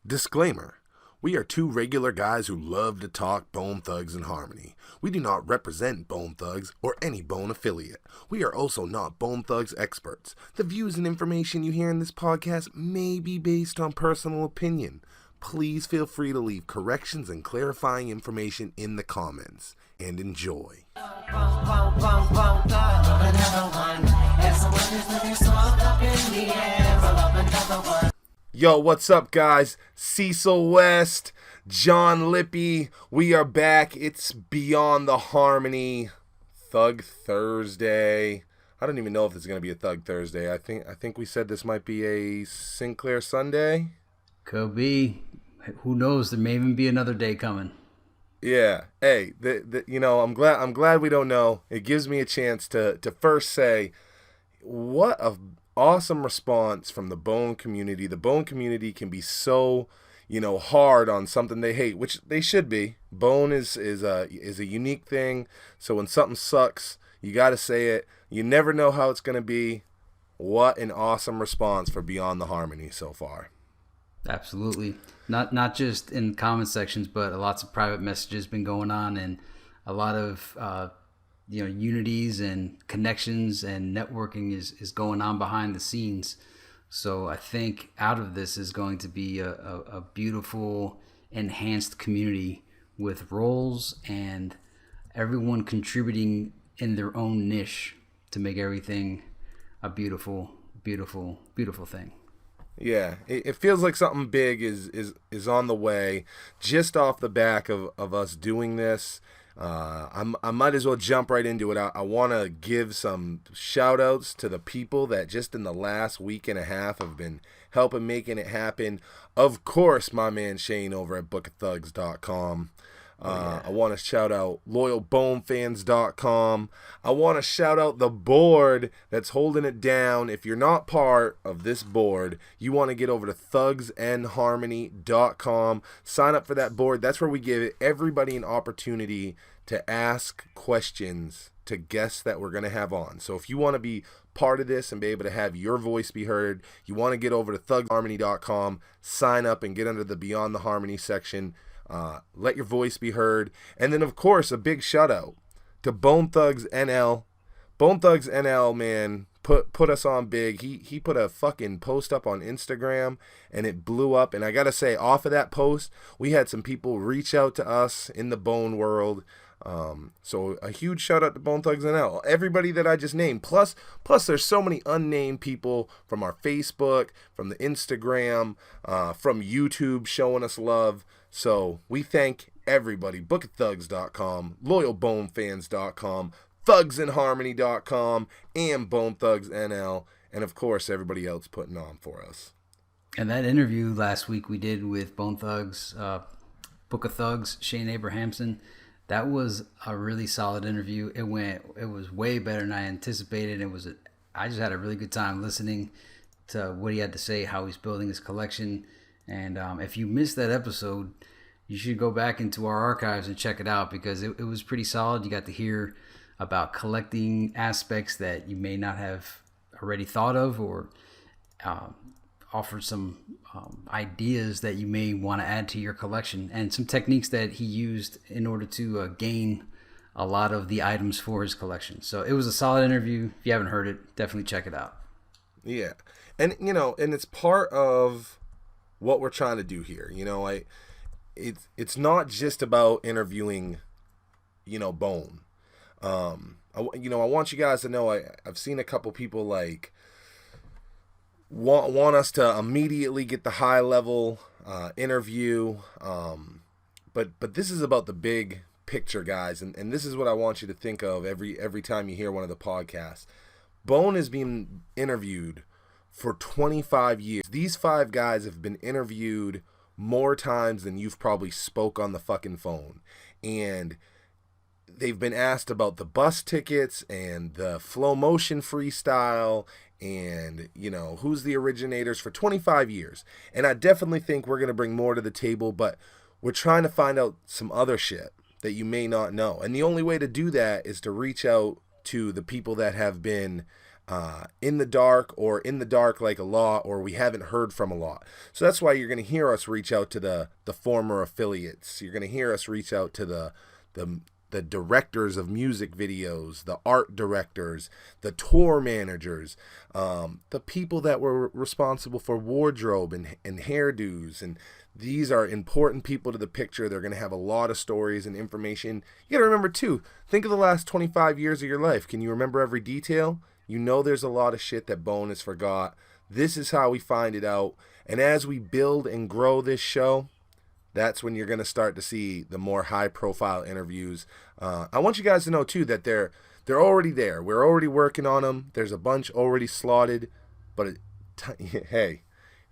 Disclaimer. We are two regular guys who love to talk Bone Thugs and Harmony. We do not represent Bone Thugs or any Bone affiliate. We are also not Bone Thugs experts. The views and information you hear in this podcast may be based on personal opinion. Please feel free to leave corrections and clarifying information in the comments. And enjoy. Yo, what's up, guys? Cecil West, John Lippy. We are back. It's Beyond the Harmony Thug Thursday. I don't even know if it's going to be a Thug Thursday. I think we said this might be a Sinclair Sunday. Could be. Who knows? There may even be another day coming. Yeah. Hey, I'm glad we don't know. It gives me a chance to first say what a awesome response from the Bone community. The Bone community can be so, hard on something they hate, which they should be. Bone is a unique thing. So when something sucks, you got to say it. You never know how it's going to be. What an awesome response for Beyond the Harmony so far. Absolutely. Not just in comment sections, but lots of private messages been going on, and a lot of unities and connections and networking is going on behind the scenes. So I think out of this is going to be a beautiful, enhanced community with roles and everyone contributing in their own niche to make everything a beautiful, beautiful, beautiful thing. Yeah, it feels like something big is on the way just off the back of us doing this. I might as well jump right into it. I want to give some shout outs to the people that just in the last week and a half have been helping making it happen. Of course, my man Shane over at bookofThugs.com. I want to shout out loyalbonefans.com. I want to shout out the board that's holding it down. If you're not part of this board, you want to get over to thugsandharmony.com. Sign up for that board. That's where we give everybody an opportunity to ask questions to guests that we're going to have on. So if you want to be part of this and be able to have your voice be heard, you want to get over to thugsandharmony.com, sign up and get under the Beyond the Harmony section. Let your voice be heard. And then, of course, a big shout out to Bone Thugs NL. Bone Thugs NL, man, put us on big. He put a fucking post up on Instagram and it blew up. And I got to say, off of that post, we had some people reach out to us in the Bone world. So a huge shout out to Bone Thugs NL. Everybody that I just named. Plus there's so many unnamed people from our Facebook, from the Instagram, from YouTube showing us love. So we thank everybody. bookofThugs.com, loyalbonefans.com, thugsandharmony.com, and Bone Thugs NL, and of course everybody else putting on for us. And that interview last week we did with Bone Thugs, Book of Thugs, Shane Abrahamson, that was a really solid interview. It was way better than I anticipated. I just had a really good time listening to what he had to say, how he's building his collection. And if you missed that episode, you should go back into our archives and check it out because it was pretty solid. You got to hear about collecting aspects that you may not have already thought of, or offered some ideas that you may want to add to your collection, and some techniques that he used in order to gain a lot of the items for his collection. So it was a solid interview. If you haven't heard it, definitely check it out. Yeah. And, and it's part of what we're trying to do here. It's not just about interviewing, Bone. I want you guys to know I've seen a couple people want us to immediately get the high level interview. But this is about the big picture, guys, and this is what I want you to think of every time you hear one of the podcasts. Bone is being interviewed for 25 years. These 5 guys have been interviewed more times than you've probably spoke on the fucking phone. And they've been asked about the bus tickets and the flow motion freestyle and, who's the originators for 25 years. And I definitely think we're going to bring more to the table, but we're trying to find out some other shit that you may not know. And the only way to do that is to reach out to the people that have been in the dark, or in the dark like a lot, or we haven't heard from a lot. So that's why you're going to hear us reach out to the former affiliates. You're going to hear us reach out to the directors of music videos, the art directors, the tour managers, the people that were responsible for wardrobe and hairdos. And these are important people to the picture. They're going to have a lot of stories and information. You got to remember, too, think of the last 25 years of your life. Can you remember every detail? You know there's a lot of shit that Bone has forgot. This is how we find it out. And as we build and grow this show, that's when you're going to start to see the more high-profile interviews. I want you guys to know, too, that they're already there. We're already working on them. There's a bunch already slotted. But, hey,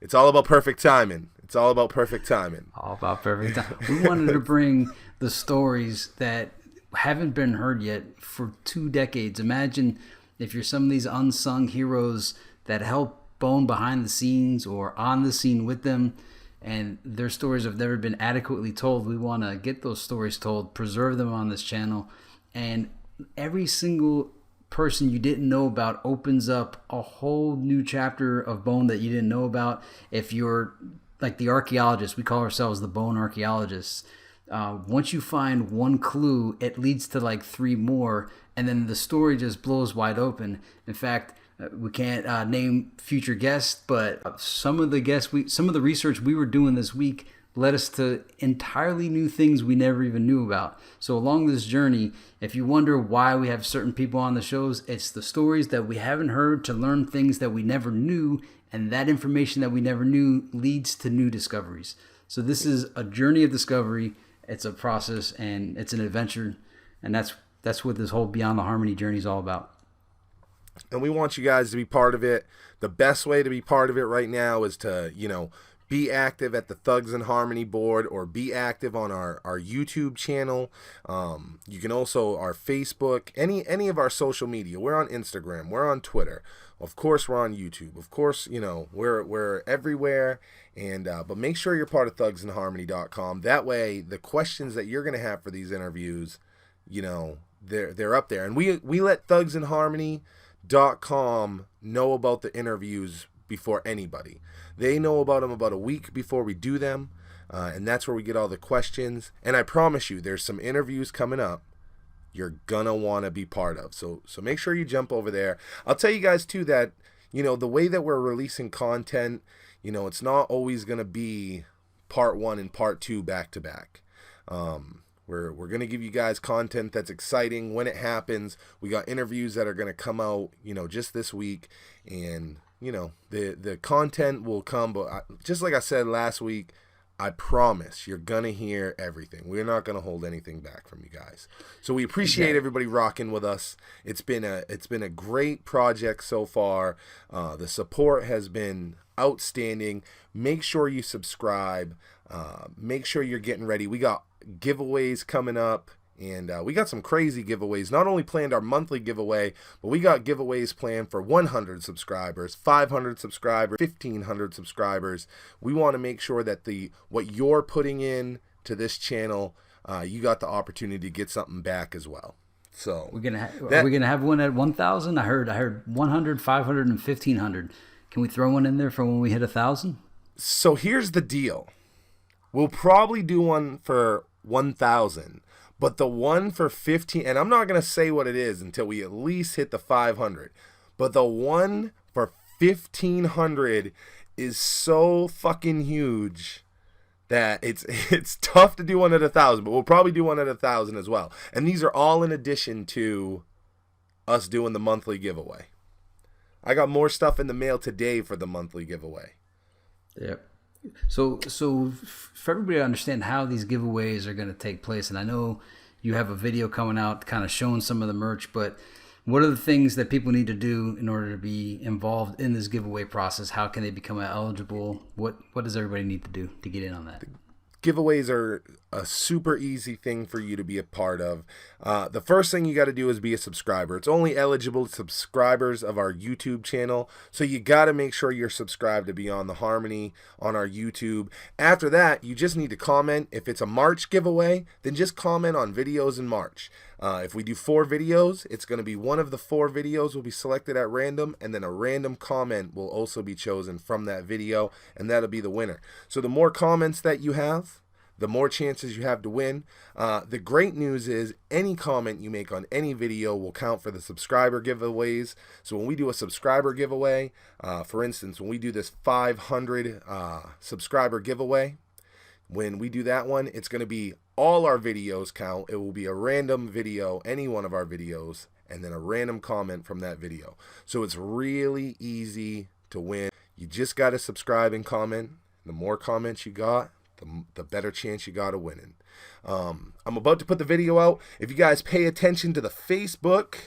it's all about perfect timing. It's all about perfect timing. All about perfect time. We wanted to bring the stories that haven't been heard yet for 2 decades. Imagine if you're some of these unsung heroes that help Bone behind the scenes or on the scene with them, and their stories have never been adequately told. We want to get those stories told, preserve them on this channel, and every single person you didn't know about opens up a whole new chapter of Bone that you didn't know about. If you're like the archaeologists, we call ourselves the Bone archaeologists. Once you find one clue, it leads to like 3 more, and then the story just blows wide open. In fact, we can't name future guests, but some of the research we were doing this week led us to entirely new things we never even knew about. So along this journey, if you wonder why we have certain people on the shows, it's the stories that we haven't heard to learn things that we never knew, and that information that we never knew leads to new discoveries. So this is a journey of discovery. It's a process, and it's an adventure, and that's what this whole Beyond the Harmony journey is all about. And we want you guys to be part of it. The best way to be part of it right now is to, be active at the Thugs in Harmony board, or be active on our YouTube channel. You can also, our Facebook, any of our social media. We're on Instagram. We're on Twitter. Of course, we're on YouTube. Of course, we're everywhere. And but make sure you're part of thugsinharmony.com. That way, the questions that you're going to have for these interviews, they're up there. And we let thugsinharmony.com know about the interviews before anybody. They know about them about a week before we do them, and that's where we get all the questions. And I promise you, there's some interviews coming up you're gonna want to be part of. So make sure you jump over there. I'll tell you guys too that the way that we're releasing content, it's not always gonna be part 1 and part 2 back to back. We're going to give you guys content that's exciting when it happens. We got interviews that are going to come out, just this week. And, the content will come. But just like I said last week, I promise you're going to hear everything. We're not going to hold anything back from you guys. So we appreciate everybody rocking with us. It's been a great project so far. The support has been outstanding. Make sure you subscribe. Make sure you're getting ready. We got giveaways coming up, and we got some crazy giveaways. Not only planned our monthly giveaway, but we got giveaways planned for 100 subscribers, 500 subscribers, 1,500 subscribers. We want to make sure that what you're putting in to this channel, you got the opportunity to get something back as well. So are we gonna have one at 1,000? I heard 100, 500, and 1,500. Can we throw one in there for when we hit 1,000? So here's the deal. We'll probably do one for 1,000, but the one for 15, and I'm not going to say what it is until we at least hit the 500, but the one for 1,500 is so fucking huge that it's tough to do one at 1,000, but we'll probably do one at 1,000 as well. And these are all in addition to us doing the monthly giveaway. I got more stuff in the mail today for the monthly giveaway. Yep. So for everybody to understand how these giveaways are going to take place, and I know you have a video coming out kind of showing some of the merch, but what are the things that people need to do in order to be involved in this giveaway process? How can they become eligible? What does everybody need to do to get in on that? Giveaways are a super easy thing for you to be a part of. The first thing you got to do is be a subscriber. It's only eligible to subscribers of our YouTube channel, so you got to make sure you're subscribed to Beyond the Harmony on our YouTube. After that, you just need to comment. If it's a March giveaway, then just comment on videos in March. If we do 4 videos, it's going to be one of the 4 videos will be selected at random, and then a random comment will also be chosen from that video, and that'll be the winner. So the more comments that you have, the more chances you have to win. The great news is any comment you make on any video will count for the subscriber giveaways. So when we do a subscriber giveaway, for instance, when we do this 500 subscriber giveaway, when we do that one, it's going to be all our videos count. It will be a random video, any one of our videos, and then a random comment from that video. So it's really easy to win. You just got to subscribe and comment. The more comments you got, the better chance you got of winning. I'm about to put the video out. If you guys pay attention to the Facebook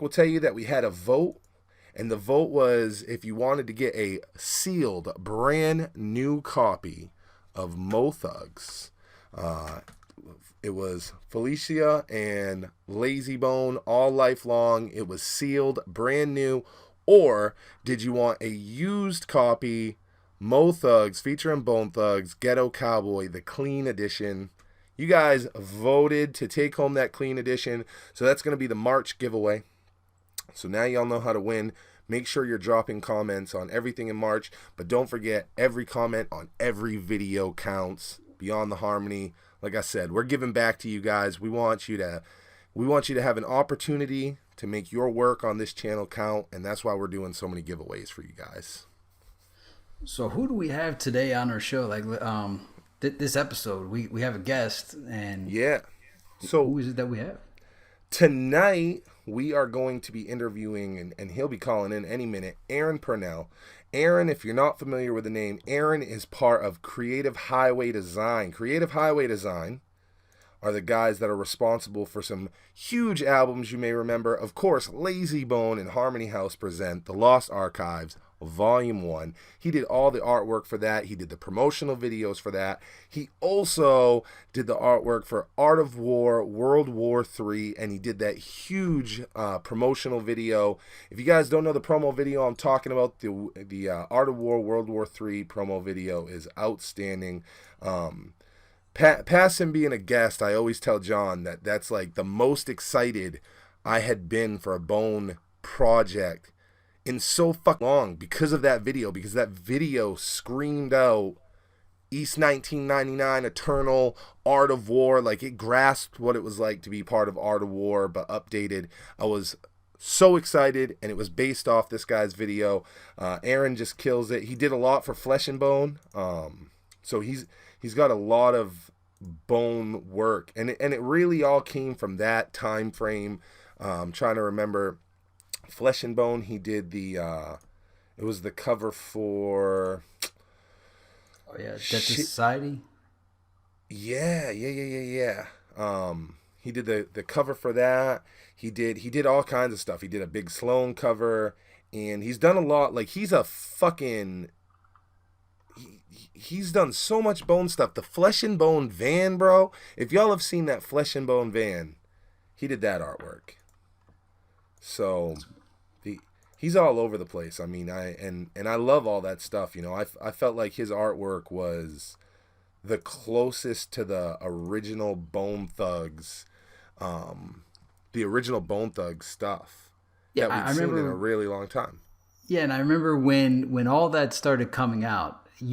will tell you that we had a vote. And the vote was if you wanted to get a sealed, brand new copy of Mo Thugs. It was Felicia and Lazy Bone all lifelong. It was sealed, brand new. Or did you want a used copy, Mo Thugs featuring Bone Thugs, Ghetto Cowboy, the clean edition? You guys voted to take home that clean edition. So that's going to be the March giveaway. So now y'all know how to win. Make sure you're dropping comments on everything in March, but don't forget every comment on every video counts. Beyond the Harmony, like I said, we're giving back to you guys. We want you to have an opportunity to make your work on this channel count, and that's why we're doing so many giveaways for you guys. So who do we have today on our show? Like this episode, we have a guest, and yeah. So who is it that we have? Tonight, we are going to be interviewing, and he'll be calling in any minute, Aaron Purnell. Aaron, if you're not familiar with the name, Aaron is part of Creative Highway Design. Creative Highway Design are the guys that are responsible for some huge albums you may remember. Of course, Lazy Bone and Harmony House present The Lost Archives Vol.1. He did all the artwork for that. He did the promotional videos for that. He also did the artwork for Art of War WW3, and he did that huge promotional video. If you guys don't know the promo video I'm talking about, the Art of War WW3 promo video is outstanding. Past him being a guest, I always tell John that's like the most excited I had been for a Bone project in so fucking long because of that video, because that video screamed out East 1999, Eternal, Art of War. Like, it grasped what it was like to be part of Art of War, but updated. I was so excited, and it was based off this guy's video. Aaron just kills it. He did a lot for Flesh and Bone, so he's got a lot of Bone work, and it really all came from that time frame. Trying to remember. Flesh and Bone, he did the it was the cover for Death Society. Yeah. He did the cover for that. He did all kinds of stuff. He did a Big Sloan cover, and he's done a lot. Like, he's done so much Bone stuff. The Flesh and Bone van, bro. If y'all have seen that Flesh and Bone van, he did that artwork. So he's all over the place. I mean, I love all that stuff. You know, I felt like his artwork was the closest to the original Bone Thugs, stuff that we've seen in a really long time. Yeah, and I remember when all that started coming out, I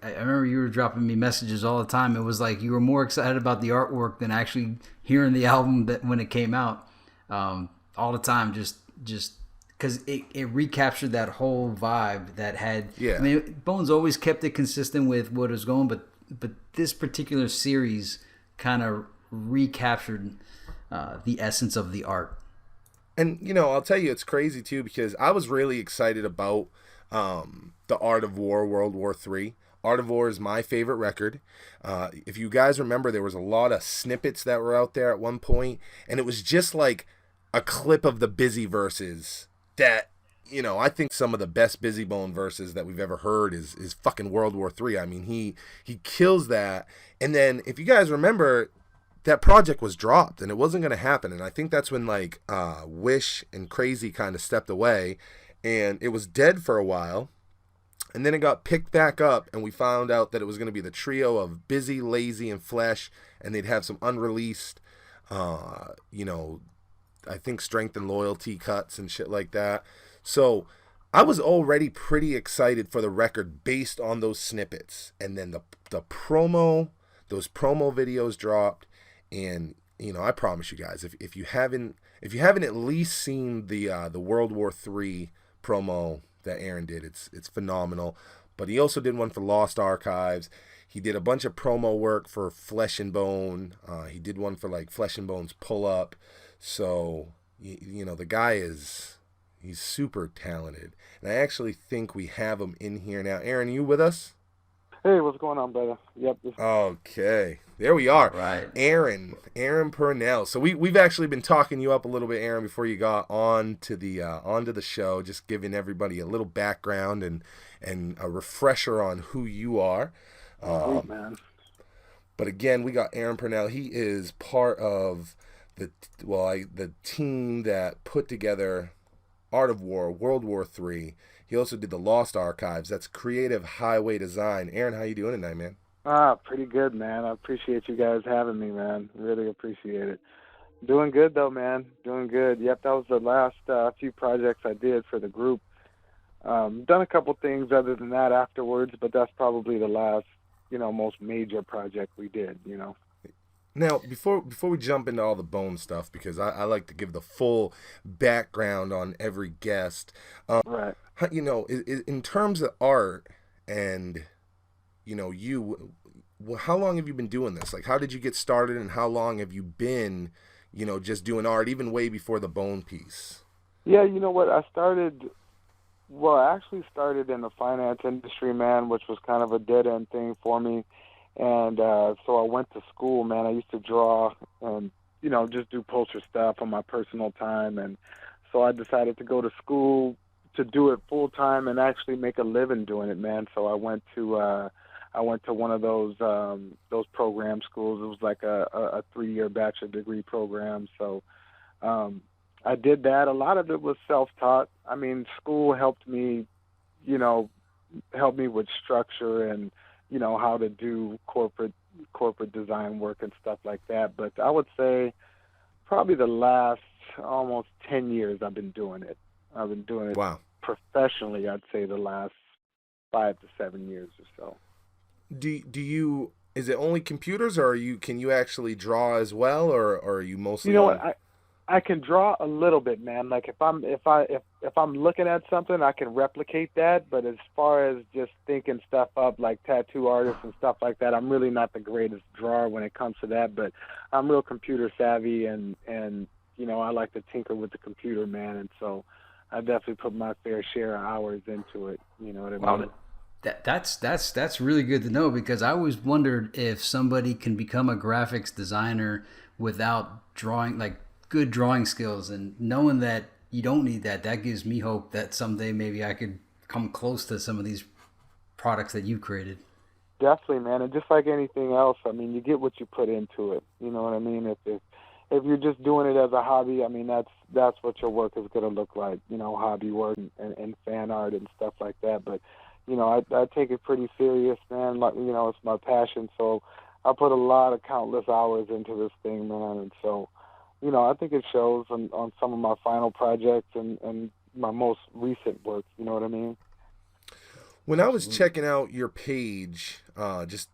remember you were dropping me messages all the time. It was like you were more excited about the artwork than actually hearing the album when it came out. All the time, just because it recaptured that whole vibe that had. Yeah. I mean, Bones always kept it consistent with what was going, but this particular series kind of recaptured the essence of the art. And you know, I'll tell you, it's crazy too, because I was really excited about the Art of War WW3. Art of War is my favorite record. If you guys remember, there was a lot of snippets that were out there at one point, and it was just like a clip of the Busy verses that, you know, I think some of the best Busy Bone verses that we've ever heard is fucking World War III. I mean, he kills that. And then if you guys remember, that project was dropped and it wasn't going to happen. And I think that's when like Wish and Crazy kind of stepped away, and it was dead for a while. And then it got picked back up, and we found out that it was going to be the trio of Busy, Lazy, and Flesh, and they'd have some unreleased You know, I think strength and loyalty cuts and shit like that. So I was already pretty excited for the record based on those snippets, and then the promo, those promo videos dropped, and you know, I promise you guys, if you haven't at least seen the World War III promo that Aaron did, it's phenomenal. But he also did one for Lost Archives. He did a bunch of promo work for Flesh and Bone. He did one for like Flesh and Bone's Pull Up. So you know, the guy he's super talented, and I actually think we have him in here now. Aaron, are you with us? Hey, what's going on, brother? Yep. Okay, there we are. Right. Aaron Purnell. So we've actually been talking you up a little bit, Aaron, before you got onto the show, just giving everybody a little background and a refresher on who you are. Sweet, man. But again, we got Aaron Purnell. He is part of the team that put together Art of War World War III. He also did the Lost Archives. That's creative highway design. Aaron, how you doing tonight, man? Pretty good, man. I appreciate you guys having me, man. Really appreciate it. Doing good, though, man. Doing good. Yep, that was the last few projects I did for the group. Done a couple things other than that afterwards, but that's probably the last, most major project we did, Now, before we jump into all the bone stuff, because I like to give the full background on every guest. Right. In terms of art and, how long have you been doing this? Like, how did you get started, and how long have you been, just doing art, even way before the bone piece? Yeah, you know what? I actually started in the finance industry, man, which was kind of a dead-end thing for me. And so I went to school, man. I used to draw and, just do poster stuff on my personal time. And so I decided to go to school to do it full time and actually make a living doing it, man. So I went to one of those program schools. It was like a 3-year bachelor degree program. So I did that. A lot of it was self-taught. I mean, school helped me with structure and, how to do corporate design work and stuff like that. But I would say probably the last almost 10 years I've been doing it. I've been doing it Wow. Professionally, I'd say the last 5 to 7 years or so. Is it only computers, or can you actually draw as well, or are you mostly what, I can draw a little bit, man. Like if I'm looking at something, I can replicate that. But as far as just thinking stuff up, like tattoo artists and stuff like that, I'm really not the greatest drawer when it comes to that. But I'm real computer savvy, and I like to tinker with the computer, man. And so I definitely put my fair share of hours into it. You know what I mean? That's really good to know, because I always wondered if somebody can become a graphics designer without drawing, like good drawing skills, and knowing that you don't need that gives me hope that someday maybe I could come close to some of these products that you've created. Definitely, man. And just like anything else, I mean, you get what you put into it. You know what I mean? If you're just doing it as a hobby, I mean, that's what your work is going to look like, hobby work and fan art and stuff like that. But, I take it pretty serious, man. Like, it's my passion. So I put a lot of countless hours into this thing, man. And so, I think it shows on some of my final projects and my most recent work. You know what I mean? When I was checking out your page, just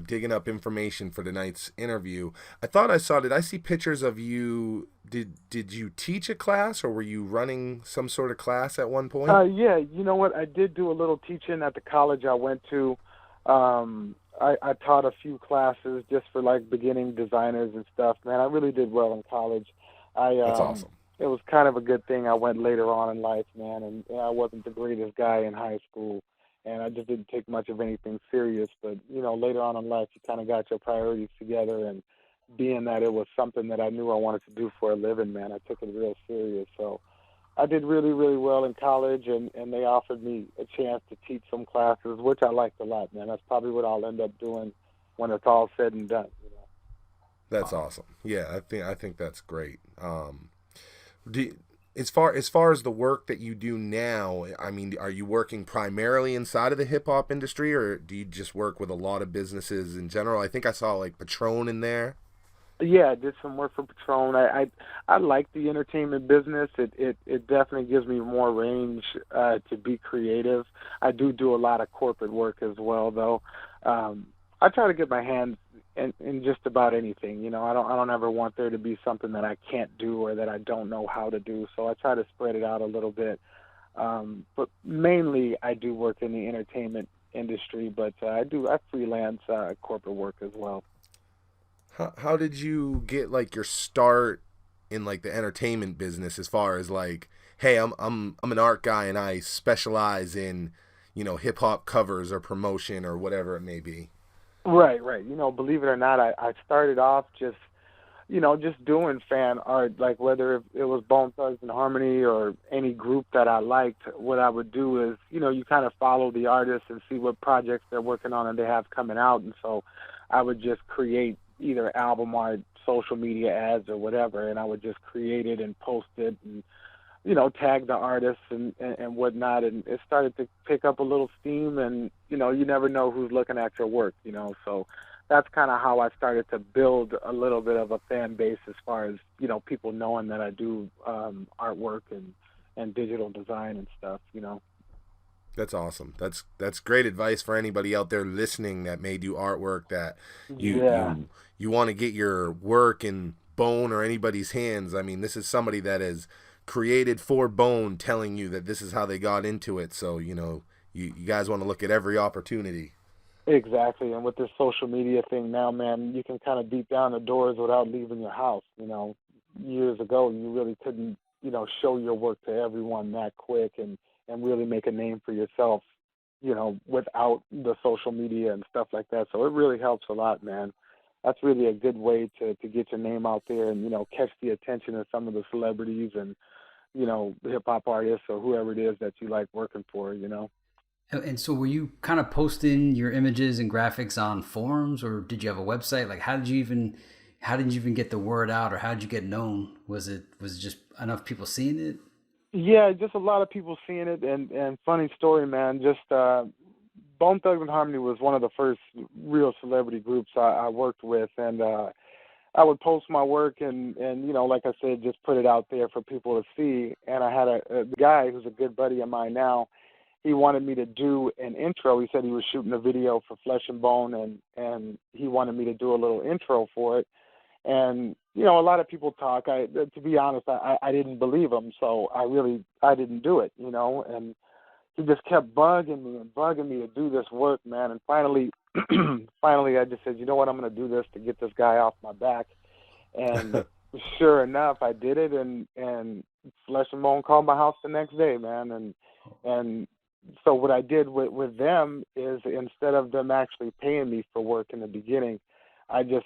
digging up information for tonight's interview, did I see pictures of you? Did you teach a class, or were you running some sort of class at one point? Yeah, you know what? I did do a little teaching at the college I went to. I taught a few classes just for like beginning designers and stuff. Man, I really did well in college. That's awesome. It was kind of a good thing I went later on in life, man, and I wasn't the greatest guy in high school, and I just didn't take much of anything serious. But, later on in life, you kind of got your priorities together, and being that it was something that I knew I wanted to do for a living, man, I took it real serious. So I did really, really well in college, and they offered me a chance to teach some classes, which I liked a lot, man. That's probably what I'll end up doing when it's all said and done. That's awesome. Yeah, I think that's great. As far as the work that you do now, I mean, are you working primarily inside of the hip hop industry, or do you just work with a lot of businesses in general? I think I saw like Patron in there. Yeah, I did some work for Patron. I like the entertainment business. It definitely gives me more range to be creative. I do a lot of corporate work as well, though. I try to get my hands in just about anything. You know, I don't ever want there to be something that I can't do or that I don't know how to do. So I try to spread it out a little bit. But mainly, I do work in the entertainment industry, but I freelance corporate work as well. How did you get like your start in like the entertainment business as far as like, hey, I'm an art guy and I specialize in, hip hop covers or promotion or whatever it may be. Right, right. You know, believe it or not, I started off just, just doing fan art, like whether it was Bone Thugs and Harmony or any group that I liked. What I would do is, you kind of follow the artist and see what projects they're working on and they have coming out. And so I would just create either album art, social media ads, or whatever, and I would just create it and post it and tag the artists and whatnot. And it started to pick up a little steam, and, you never know who's looking at your work, so that's kind of how I started to build a little bit of a fan base as far as, people knowing that I do artwork and digital design and stuff. That's awesome. That's great advice for anybody out there listening that may do artwork that you Yeah. you want to get your work in Bone or anybody's hands. I mean, this is somebody that is created for Bone telling you that this is how they got into it. So, you guys want to look at every opportunity. Exactly. And with this social media thing now, man, you can kind of beat down the doors without leaving your house. Years ago, you really couldn't, show your work to everyone that quick and really make a name for yourself, without the social media and stuff like that. So it really helps a lot, man. That's really a good way to get your name out there and, catch the attention of some of the celebrities and, hip hop artists or whoever it is that you like working for. And so were you kind of posting your images and graphics on forums, or did you have a website? Like how did you even get the word out, or how did you get known? Was it just enough people seeing it? Yeah, just a lot of people seeing it, and funny story, man. Just Bone Thugs and Harmony was one of the first real celebrity groups I worked with, and I would post my work and like I said, just put it out there for people to see. And I had a guy who's a good buddy of mine now. He wanted me to do an intro. He said he was shooting a video for Flesh and Bone, and he wanted me to do a little intro for it. And a lot of people talk. To be honest, I didn't believe him, so I didn't do it. And he just kept bugging me to do this work, man. And finally, finally, I just said, you know what, I'm going to do this to get this guy off my back. And sure enough, I did it, and Flesh and Bone called my house the next day, man. And so what I did with them is, instead of them actually paying me for work in the beginning, I just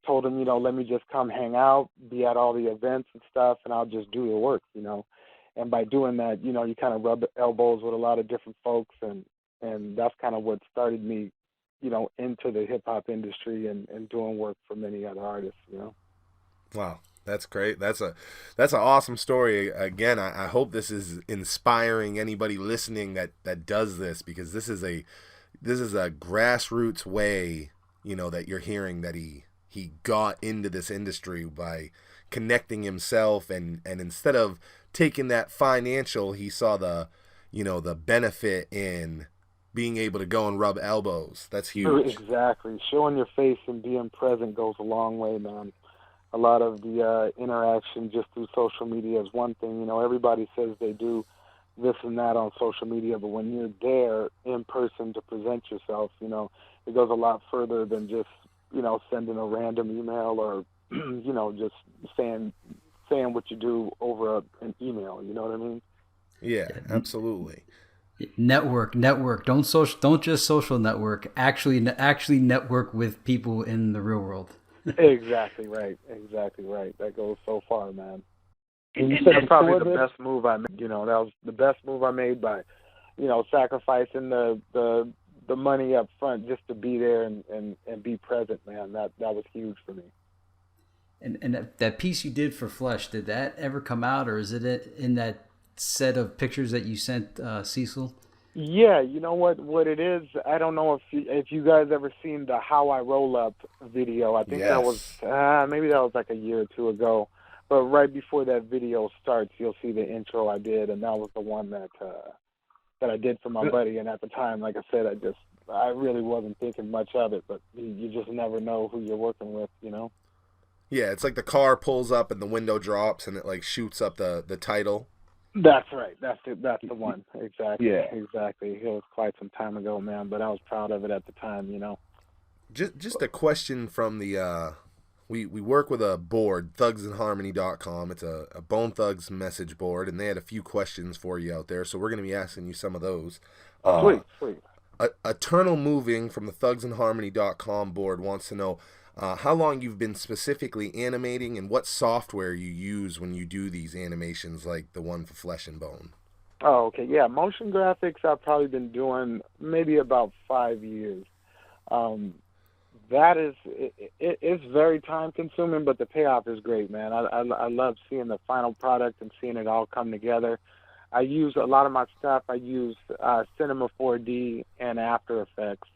told them, let me just come hang out, be at all the events and stuff, and I'll just do the work. And by doing that, you kind of rub elbows with a lot of different folks, and that's kind of what started me, into the hip hop industry and doing work for many other artists. Wow, that's great. That's an awesome story. Again, I hope this is inspiring anybody listening that does this, because this is a grassroots way, that you're hearing that he got into this industry by connecting himself, and instead of taking that financial, he saw the benefit in being able to go and rub elbows. That's huge. Exactly. Showing your face and being present goes a long way, man. A lot of the interaction just through social media is one thing. Everybody says they do this and that on social media, but when you're there in person to present yourself, it goes a lot further than just, sending a random email or, just saying what you do over an email. You know what I mean? Yeah, absolutely. Network. Don't just social network. Actually network with people in the real world. Exactly right. Exactly right. That goes so far, man. And you said that's probably the best move I made. That was the best move I made by, sacrificing the money up front just to be there and be present, man. That was huge for me. And that piece you did for Flesh, did that ever come out, or is it in that set of pictures that you sent Cecil? Yeah, you know what it is. I don't know if you guys ever seen the How I Roll Up video. I think that was Yes. maybe that was like a year or two ago. But right before that video starts, you'll see the intro I did, and that was the one that I did for my buddy. And at the time, like I said, I really wasn't thinking much of it. But you just never know who you're working with, you know. Yeah, it's like the car pulls up and the window drops and it like shoots up the title. That's right. That's it. That's the one. Exactly. Yeah. Exactly. It was quite some time ago, man. But I was proud of it at the time, you know. Just a question from the we work with a board, thugsandharmony.com. It's a Bone Thugs message board, and they had a few questions for you out there, so we're going to be asking you some of those. Sweet. Eternal Moving from the thugsandharmony.com board wants to know how long you've been specifically animating and what software you use when you do these animations like the one for Flesh and Bone. Oh, okay. Yeah, motion graphics I've probably been doing maybe about 5 years. That is, it's very time consuming, but the payoff is great, man. I love seeing the final product and seeing it all come together. I use a lot of my stuff. I use Cinema 4D and After Effects,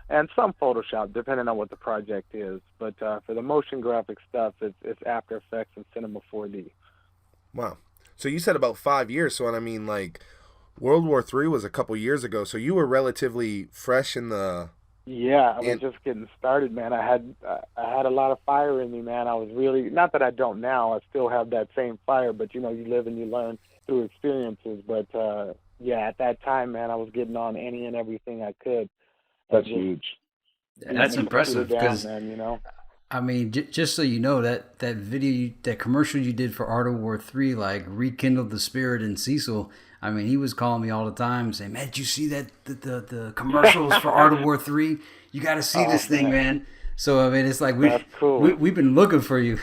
and some Photoshop, depending on what the project is. But for the motion graphic stuff, it's After Effects and Cinema 4D. Wow. So you said about 5 years. So, I mean, like, World War III was a couple years ago. So you were relatively fresh in the... Yeah, I was just getting started, man. I had a lot of fire in me, man. I was really, not that I don't now. I still have that same fire, but, you know, you live and you learn through experiences. But, yeah, at that time, man, I was getting on any and everything I could. That's huge. That's impressive because, man, you know. I mean, just so you know, that video, that commercial you did for Art of War 3, like, rekindled the spirit in Cecil. I mean, he was calling me all the time saying, man, did you see that the commercials for Art of War 3? You got to see this thing, man. So, I mean, it's like we've been looking for you.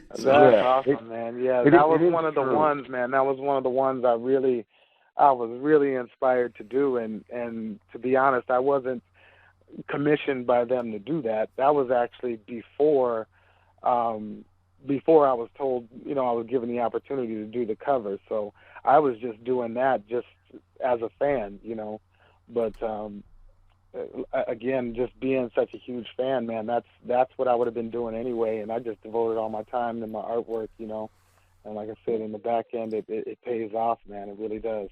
That's awesome, man. Yeah, that was one of the ones, man. That was one of the ones I was really inspired to do. And to be honest, I wasn't commissioned by them to do that. That was actually before I was told, you know, I was given the opportunity to do the cover. So I was just doing that just as a fan, you know. But again, just being such a huge fan, man, that's what I would have been doing anyway. And I just devoted all my time to my artwork, you know. And like I said, in the back end, it pays off, man. It really does.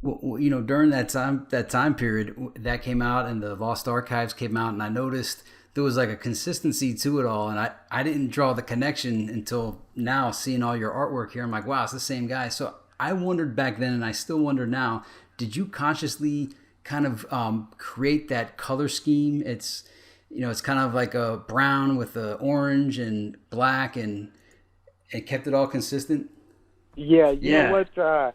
Well, you know, during that time period, that came out and the Lost Archives came out, and I noticed there was like a consistency to it all, and I didn't draw the connection until now, seeing all your artwork here. I'm like, wow, it's the same guy. So I wondered back then, and I still wonder now, did you consciously kind of create that color scheme? It's, you know, it's kind of like a brown with the orange and black, and it kept it all consistent. Yeah, you know what?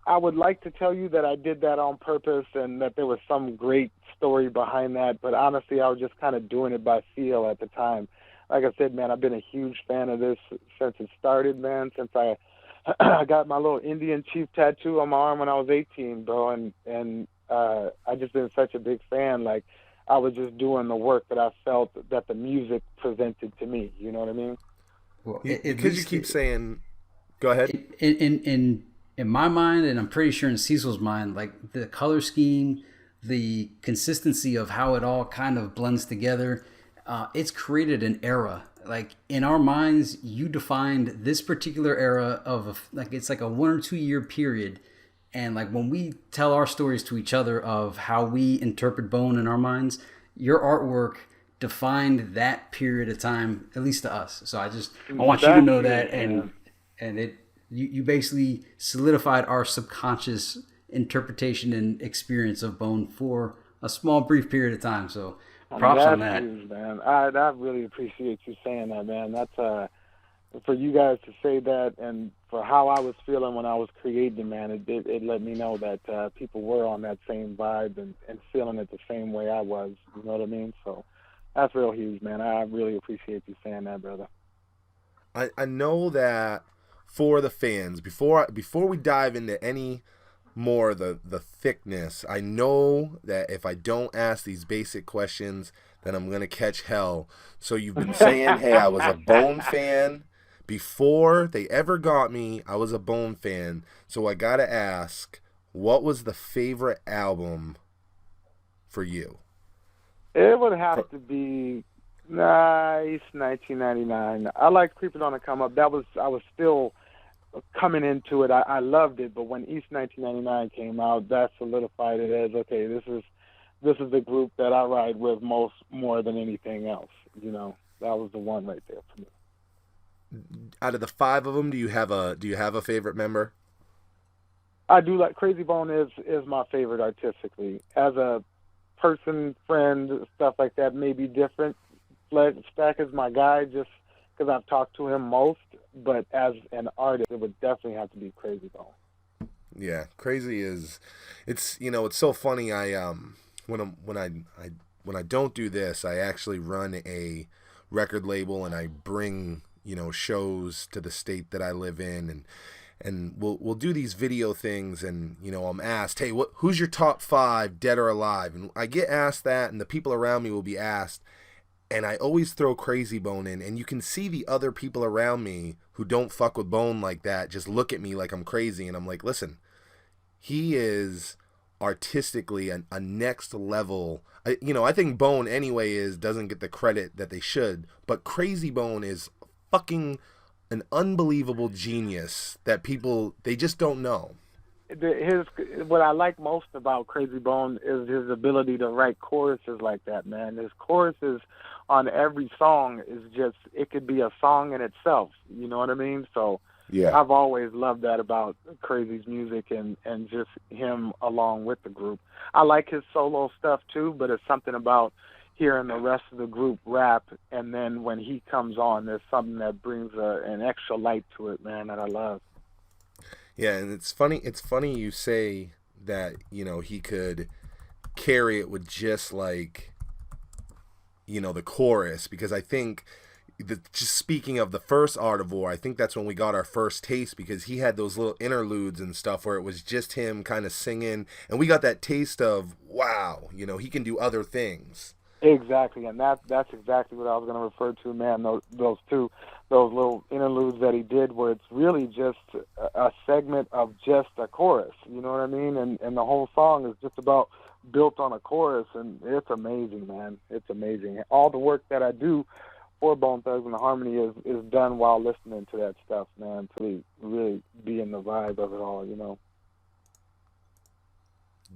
I would like to tell you that I did that on purpose and that there was some great story behind that, but honestly, I was just kind of doing it by feel at the time. Like I said, man, I've been a huge fan of this since it started, man, since I got my little Indian chief tattoo on my arm when I was 18, bro, and I just been such a big fan. Like, I was just doing the work that I felt that the music presented to me, you know what I mean? Well, because you keep saying, go ahead. In my mind, and I'm pretty sure in Cecil's mind, like the color scheme, the consistency of how it all kind of blends together, it's created an era. Like in our minds, you defined this particular era of like, it's like a 1 or 2 year period. And like when we tell our stories to each other of how we interpret Bone in our minds, your artwork defined that period of time, at least to us. So I want you to know that, and it. You basically solidified our subconscious interpretation and experience of Bone for a small, brief period of time. So props on that. Huge, man. I really appreciate you saying that, man. That's for you guys to say that, and for how I was feeling when I was creating, man. It let me know that people were on that same vibe and feeling it the same way I was. You know what I mean? So that's real huge, man. I really appreciate you saying that, brother. I know that. For the fans, before we dive into any more the thickness, I know that if I don't ask these basic questions, then I'm gonna catch hell. So you've been saying, hey, I was a Bone fan before they ever got me. I was a Bone fan, so I gotta ask, what was the favorite album for you? It would have to be nice 1999. I liked Creeping on the Come Up. I was still coming into it. I loved it, but when East 1999 came out, that solidified it as, okay, this is the group that I ride with more than anything else. You know, that was the one right there for me. Out of the 5 of them, do you have a favorite member? I do like Crazy Bone is my favorite artistically. As a person, friend, stuff like that may be different. Stack is my guy just because I've talked to him most, but as an artist, it would definitely have to be Crazy Bone. Yeah, Crazy is, it's so funny. I when I don't do this, I actually run a record label and I bring shows to the state that I live in, and we'll do these video things, and I'm asked, hey, who's your top 5 dead or alive? And I get asked that, and the people around me will be asked, and I always throw Crazy Bone in, and you can see the other people around me who don't fuck with Bone like that just look at me like I'm crazy, and I'm like, listen, he is artistically a next level. I think Bone anyway doesn't get the credit that they should, but Crazy Bone is fucking an unbelievable genius that they just don't know. What I like most about Crazy Bone is his ability to write choruses like that, man. His choruses on every song it could be a song in itself. You know what I mean? So yeah, I've always loved that about Crazy's music and just him along with the group. I like his solo stuff too, but it's something about hearing the rest of the group rap, and then when he comes on, there's something that brings an extra light to it, man, that I love. Yeah, and it's funny you say that, he could carry it with just like, the chorus, because I think just speaking of the first Art of War, I think that's when we got our first taste, because he had those little interludes and stuff where it was just him kind of singing, and we got that taste of, wow, he can do other things. Exactly, and that's exactly what I was going to refer to, man. Those little interludes that he did, where it's really just a segment of just a chorus. You know what I mean? And the whole song is just about built on a chorus, and it's amazing, man. It's amazing. All the work that I do for Bone Thugs and the Harmony is done while listening to that stuff, man. To really be in the vibe of it all,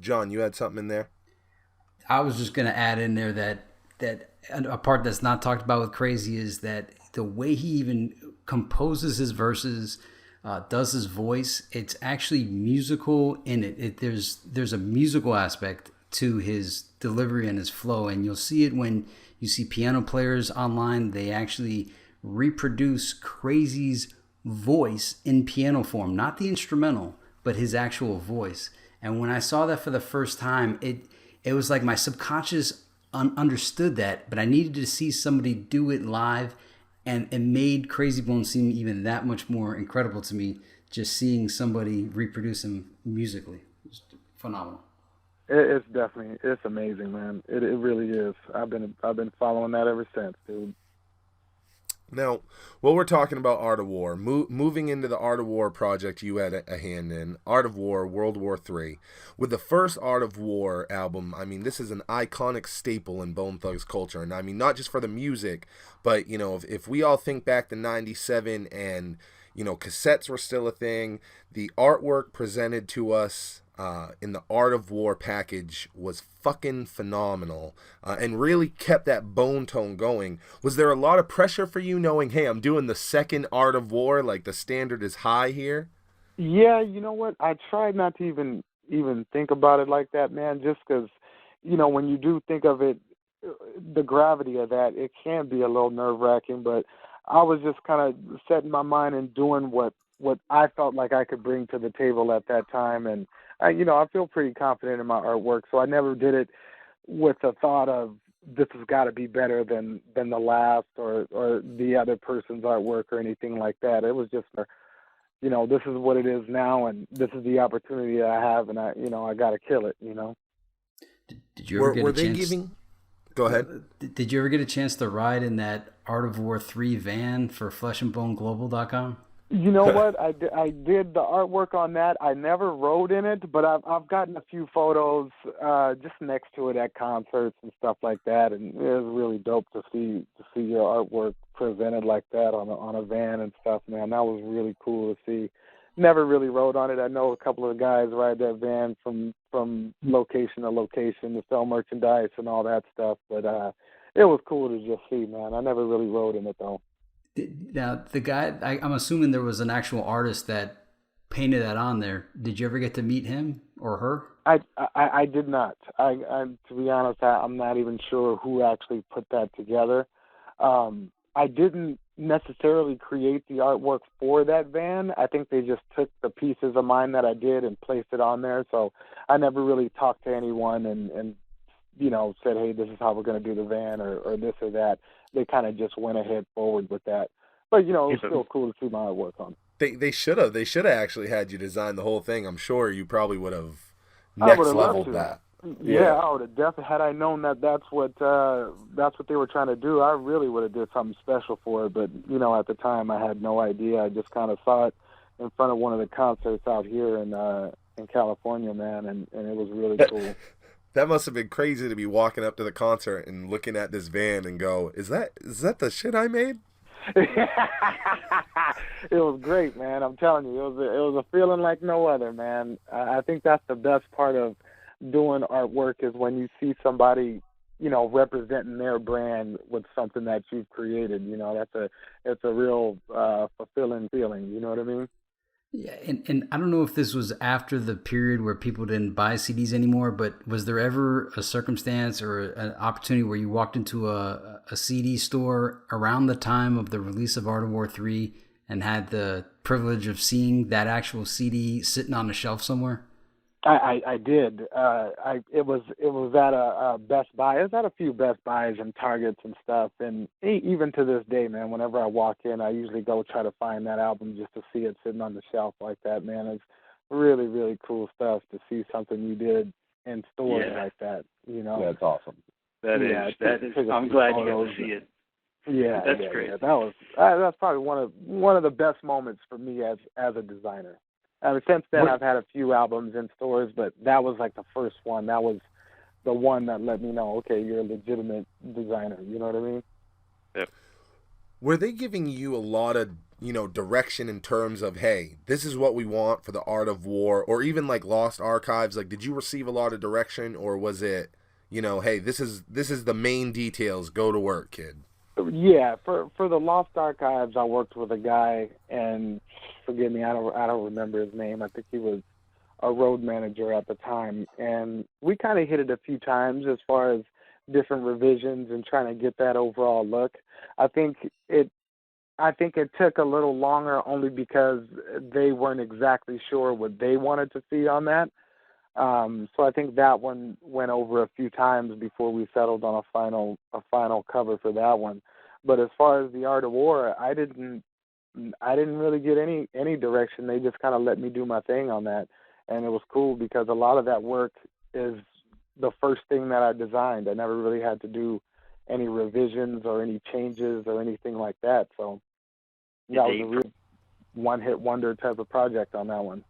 John, you had something in there? I was just going to add in there that a part that's not talked about with Crazy is that the way he even composes his verses, does his voice, it's actually musical in it. There's a musical aspect to his delivery and his flow, and you'll see it when you see piano players online. They actually reproduce Crazy's voice in piano form, not the instrumental, but his actual voice. And when I saw that for the first time, it was like my subconscious understood that, but I needed to see somebody do it live, and it made Crazy Bone seem even that much more incredible to me, just seeing somebody reproduce him musically. It's phenomenal. It's amazing, man. It really is. I've been following that ever since, dude. Now, while we're talking about Art of War, moving into the Art of War project you had a hand in, Art of War WW3. With the first Art of War album, I mean, this is an iconic staple in Bone Thugs culture. And I mean, not just for the music, but, if we all think back to 97 and, cassettes were still a thing, the artwork presented to us in the Art of War package was fucking phenomenal, and really kept that Bone tone going. Was there a lot of pressure for you knowing, hey, I'm doing the second Art of War, like the standard is high here? Yeah, you know what? I tried not to even think about it like that, man, just because, when you do think of it, the gravity of that, it can be a little nerve-wracking, but I was just kind of setting my mind and doing what I felt like I could bring to the table at that time, and I feel pretty confident in my artwork, so I never did it with the thought of this has got to be better than the last or the other person's artwork or anything like that. It was just, this is what it is now, and this is the opportunity that I have, and I got to kill it. Did you ever get were a they chance? giving? Go ahead. Did you ever get a chance to ride in that Art of War 3 van for fleshandboneglobal.com? You know what? I did the artwork on that. I never rode in it, but I've gotten a few photos just next to it at concerts and stuff like that, and it was really dope to see your artwork presented like that on a van and stuff. Man, that was really cool to see. Never really rode on it. I know a couple of guys ride that van from location to location to sell merchandise and all that stuff, but it was cool to just see. Man, I never really rode in it though. Now, the guy, I'm assuming there was an actual artist that painted that on there. Did you ever get to meet him or her? I did not. To be honest, I'm not even sure who actually put that together. I didn't necessarily create the artwork for that van. I think they just took the pieces of mine that I did and placed it on there. So I never really talked to anyone and said, hey, this is how we're going to do the van or this or that. They kind of just went ahead forward with that. But, it was still cool to see my artwork on. They should have actually had you design the whole thing. I'm sure you probably would have I next would have loved leveled to. that. Yeah, I would have definitely. Had I known that that's what they were trying to do, I really would have did something special for it. But at the time, I had no idea. I just kind of saw it in front of one of the concerts out here in California, man, and it was really cool. That must have been crazy to be walking up to the concert and looking at this van and go, "Is that the shit I made?" It was great, man. I'm telling you, it was a feeling like no other, man. I think that's the best part of doing artwork is when you see somebody, representing their brand with something that you've created. It's a real fulfilling feeling. You know what I mean? Yeah, and I don't know if this was after the period where people didn't buy CDs anymore, but was there ever a circumstance or an opportunity where you walked into a CD store around the time of the release of Art of War 3 and had the privilege of seeing that actual CD sitting on a shelf somewhere? I did. It was at a Best Buy. It was at a few Best Buys and Targets and stuff. And even to this day, man, whenever I walk in, I usually go try to find that album just to see it sitting on the shelf like that. Man, it's really really cool stuff to see something you did in stores like that. That's awesome. That is. I'm glad you got to see it. Yeah, that's great. Yeah, that's probably one of the best moments for me as a designer. Since then, I've had a few albums in stores, but that was like the first one. That was the one that let me know, okay, you're a legitimate designer. You know what I mean? Yep. Were they giving you a lot of, direction in terms of, hey, this is what we want for the Art of War, or even like Lost Archives? Like, did you receive a lot of direction, or was it, hey, this is the main details, go to work, kid? Yeah, for the Lost Archives, I worked with a guy, and forgive me, I don't remember his name. I think he was a road manager at the time, and we kind of hit it a few times as far as different revisions and trying to get that overall look. I think it took a little longer only because they weren't exactly sure what they wanted to see on that. So I think that one went over a few times before we settled on a final cover for that one. But as far as the Art of War, I didn't really get any direction. They just kind of let me do my thing on that, and it was cool because a lot of that work is the first thing that I designed. I never really had to do any revisions or any changes or anything like that. So that was a real one-hit wonder type of project on that one.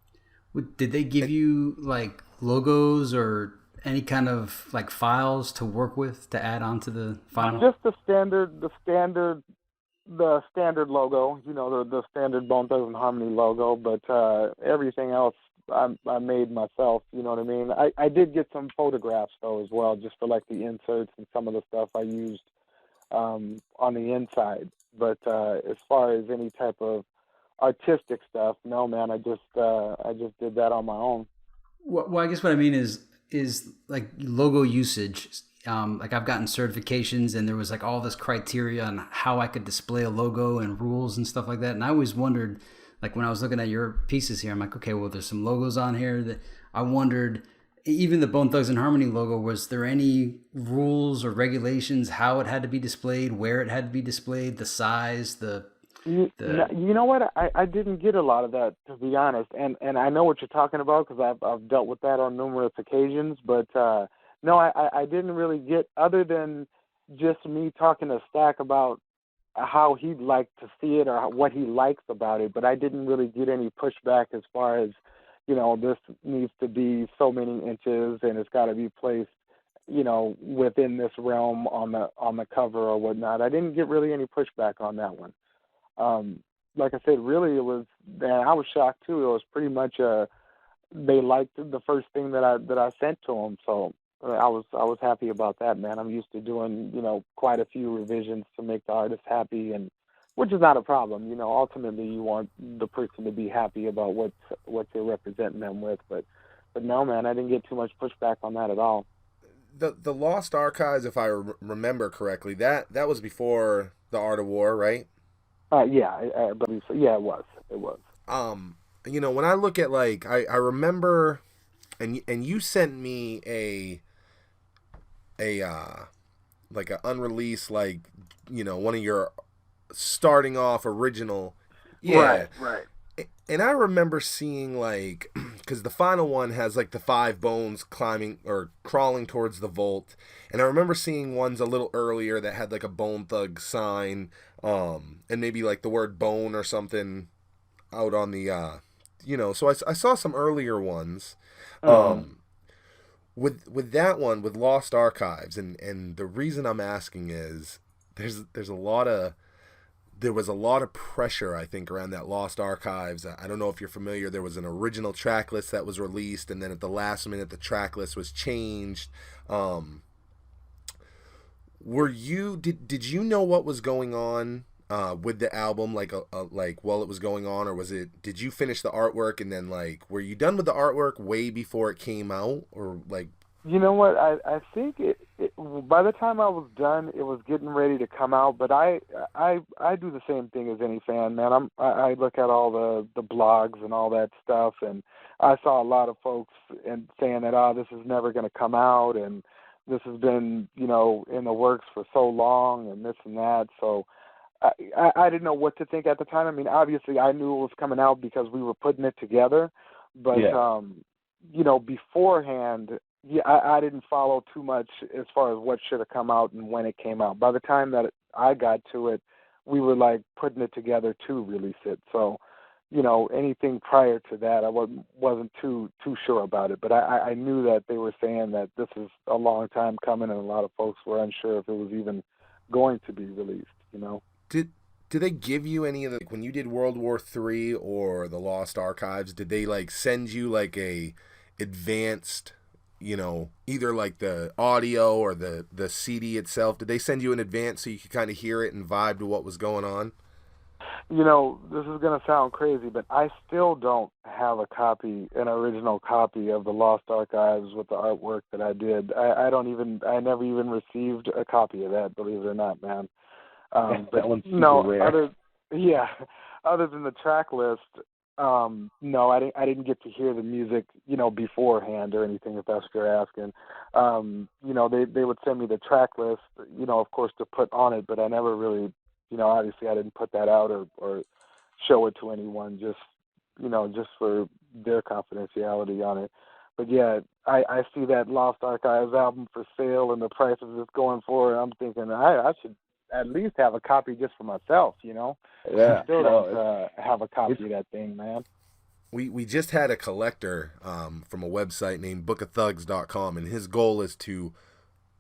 Did they give you like logos or any kind of like files to work with to add onto the final? Just the standard logo, the standard Bone Thugs and Harmony logo, but everything else I made myself, you know what I mean? I did get some photographs though as well, just for like the inserts and some of the stuff I used on the inside. But as far as any type of artistic stuff, no man, I just did that on my own. Well, I guess what I mean is like logo usage. Like I've gotten certifications and there was like all this criteria on how I could display a logo and rules and stuff like that. And I always wondered, like when I was looking at your pieces here, I'm like, okay, well, there's some logos on here that I wondered, even the Bone Thugs and Harmony logo, was there any rules or regulations, how it had to be displayed, where it had to be displayed, the size, You know what? I didn't get a lot of that, to be honest, and I know what you're talking about because I've dealt with that on numerous occasions. But no, I didn't really get, other than just me talking to Stack about how he'd like to see it or what he likes about it, but I didn't really get any pushback as far as, this needs to be so many inches and it's got to be placed, within this realm on the cover or whatnot. I didn't get really any pushback on that one. Like I said, really, it was, and I was shocked too. It was pretty much they liked the first thing that I sent to them, so I was happy about that, man. I'm used to doing, quite a few revisions to make the artist happy, and which is not a problem. Ultimately you want the person to be happy about what you're representing them with, but no, man, I didn't get too much pushback on that at all. The Lost Archives, if I remember correctly, that was before the Art of War, right? Yeah, I believe so. Yeah, it was. When I look at, like, I remember, and you sent me a like an unreleased, like, one of your starting off original. Yeah. Right. And I remember seeing, like, because the final one has, like, the 5 bones climbing or crawling towards the vault. And I remember seeing ones a little earlier that had, like, a Bone Thug sign, and maybe, like, the word bone or something out on the, so I saw some earlier ones. With that one, with Lost Archives, and the reason I'm asking is there was a lot of pressure, I think, around that Lost Archives. I don't know if you're familiar. There was an original track list that was released, and then at the last minute, the track list was changed. Did you know what was going on with the album, like while it was going on, or did you finish the artwork and then, like, were you done with the artwork way before it came out, or like? You know what? I think it by the time I was done, it was getting ready to come out. But I do the same thing as any fan, man. I look at all the blogs and all that stuff, and I saw a lot of folks saying that this is never going to come out, and this has been in the works for so long, and this and that. So I didn't know what to think at the time. I mean, obviously I knew it was coming out because we were putting it together, but beforehand. Yeah, I didn't follow too much as far as what should have come out and when it came out. By the time that I got to it, we were, like, putting it together to release it. So, anything prior to that, I wasn't too sure about it. But I knew that they were saying that this is a long time coming, and a lot of folks were unsure if it was even going to be released. Did they give you any of the, like, when you did World War III or the Lost Archives? Did they, like, send you, like, a advanced, either, like, the audio or the CD itself? Did they send you in advance so you could kind of hear it and vibe to what was going on? This is going to sound crazy, but I still don't have an original copy of the Lost Archives with the artwork that I did. I never even received a copy of that, believe it or not, man. But that one's super rare. Other than the track list, no, I didn't get to hear the music, beforehand or anything, if that's what you're asking. They would send me the track list, of course, to put on it, but I never really, obviously I didn't put that out or show it to anyone, just for their confidentiality on it. But yeah, I see that Lost Archives album for sale and the prices it's going for, and I'm thinking I should at least have a copy just for myself, Yeah. I still don't have a copy of that thing, man. We just had a collector from a website named bookofthugs.com, and his goal is to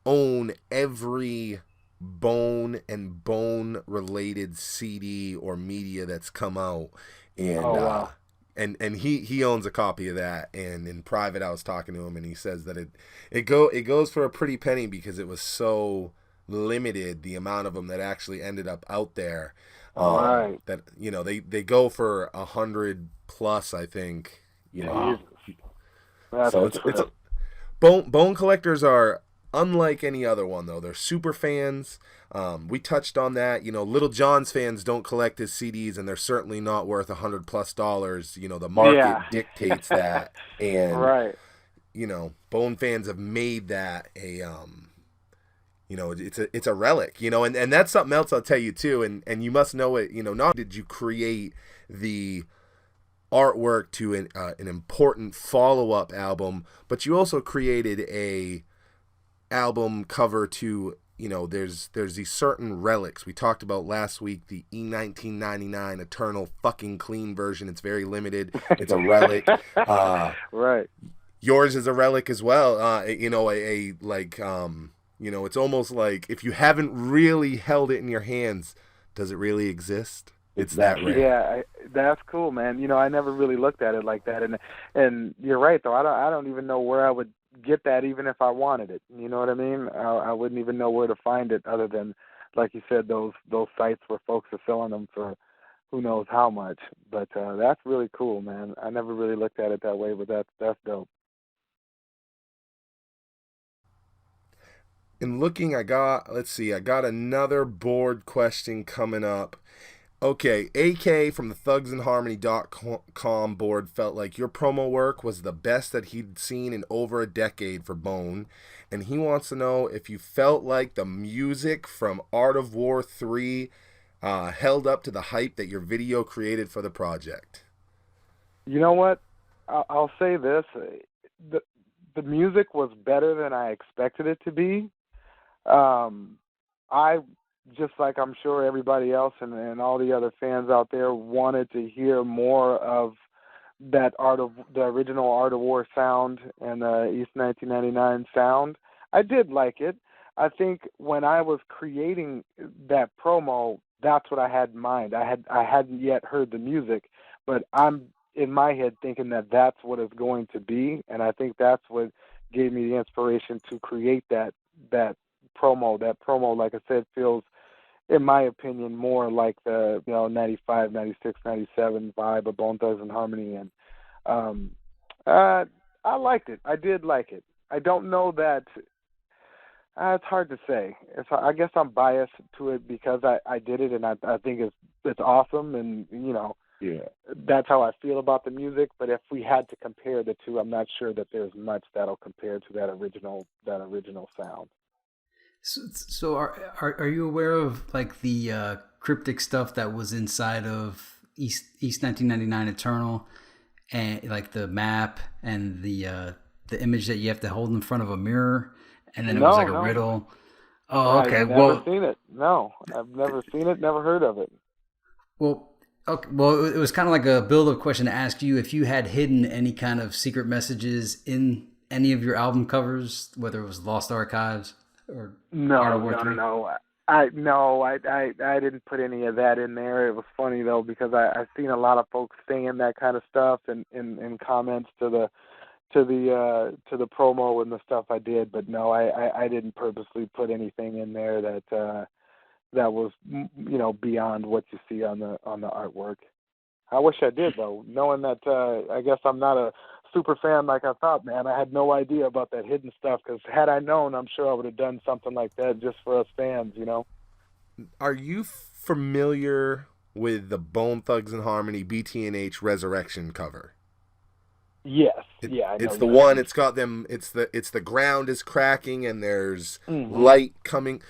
own every Bone and Bone related CD or media that's come out, and wow. and he owns a copy of that. And in private, I was talking to him, and he says that it goes for a pretty penny because it was so limited, the amount of them that actually ended up out there. Right. That they go for 100 plus, I think. Wow. So it's bone collectors are unlike any other one, though. They're super fans. We touched on that. Little John's fans don't collect his CDs, and they're certainly not worth $100+. The market dictates that, and right. Bone fans have made that a it's a relic, and that's something else I'll tell you too, and you must know it. Not did you create the artwork to an important follow-up album, but you also created a album cover to there's these certain relics. We talked about last week the E1999 Eternal fucking clean version. It's very limited. It's a relic. Right. Yours is a relic as well. It's almost like if you haven't really held it in your hands, does it really exist? It's that rare. Yeah, that's cool, man. I never really looked at it like that, and you're right though. I don't even know where I would get that, even if I wanted it. You know what I mean? I wouldn't even know where to find it, other than, like you said, those sites where folks are selling them for who knows how much. But that's really cool, man. I never really looked at it that way, but that's dope. In looking, I got another board question coming up. Okay, AK from the thugsandharmony.com board felt like your promo work was the best that he'd seen in over a decade for Bone, and he wants to know if you felt like the music from Art of War 3 held up to the hype that your video created for the project. You know what? I'll say this. The music was better than I expected it to be. I, just like I'm sure everybody else and all the other fans out there, wanted to hear more of that the original Art of War sound and the East 1999 sound. I did like it. I think when I was creating that promo, that's what I had in mind. I hadn't yet heard the music, but I'm in my head thinking that that's what it's going to be, and I think that's what gave me the inspiration to create that promo. That promo, like I said, feels, in my opinion, more like the 95, 96, 97 vibe of Bone Thugs and Harmony, and I liked it. I did like it. I don't know that. It's hard to say. I guess I'm biased to it because I did it, and I think it's awesome, and that's how I feel about the music. But if we had to compare the two, I'm not sure that there's much that'll compare to that original sound. So are you aware of like the cryptic stuff that was inside of East 1999 Eternal, and like the map and the image that you have to hold in front of a mirror, and then it was like a riddle? Oh, okay. I've never seen it. No, I've never seen it. Never heard of it. Well, okay. Well, it was kind of like a build-up question to ask you if you had hidden any kind of secret messages in any of your album covers, whether it was Lost Archives. No. I didn't put any of that in there. It was funny though, because I've seen a lot of folks saying that kind of stuff in comments to the promo and the stuff I did. But no, I didn't purposely put anything in there that was beyond what you see on the artwork. I wish I did though, knowing that I guess I'm not a super fan like I thought, man. I had no idea about that hidden stuff, because had I known, I'm sure I would have done something like that just for us fans, Are you familiar with the Bone Thugs and Harmony BT&H Resurrection cover? Yes. I know it's the one. It's got them. It's the ground is cracking and there's mm-hmm. light coming.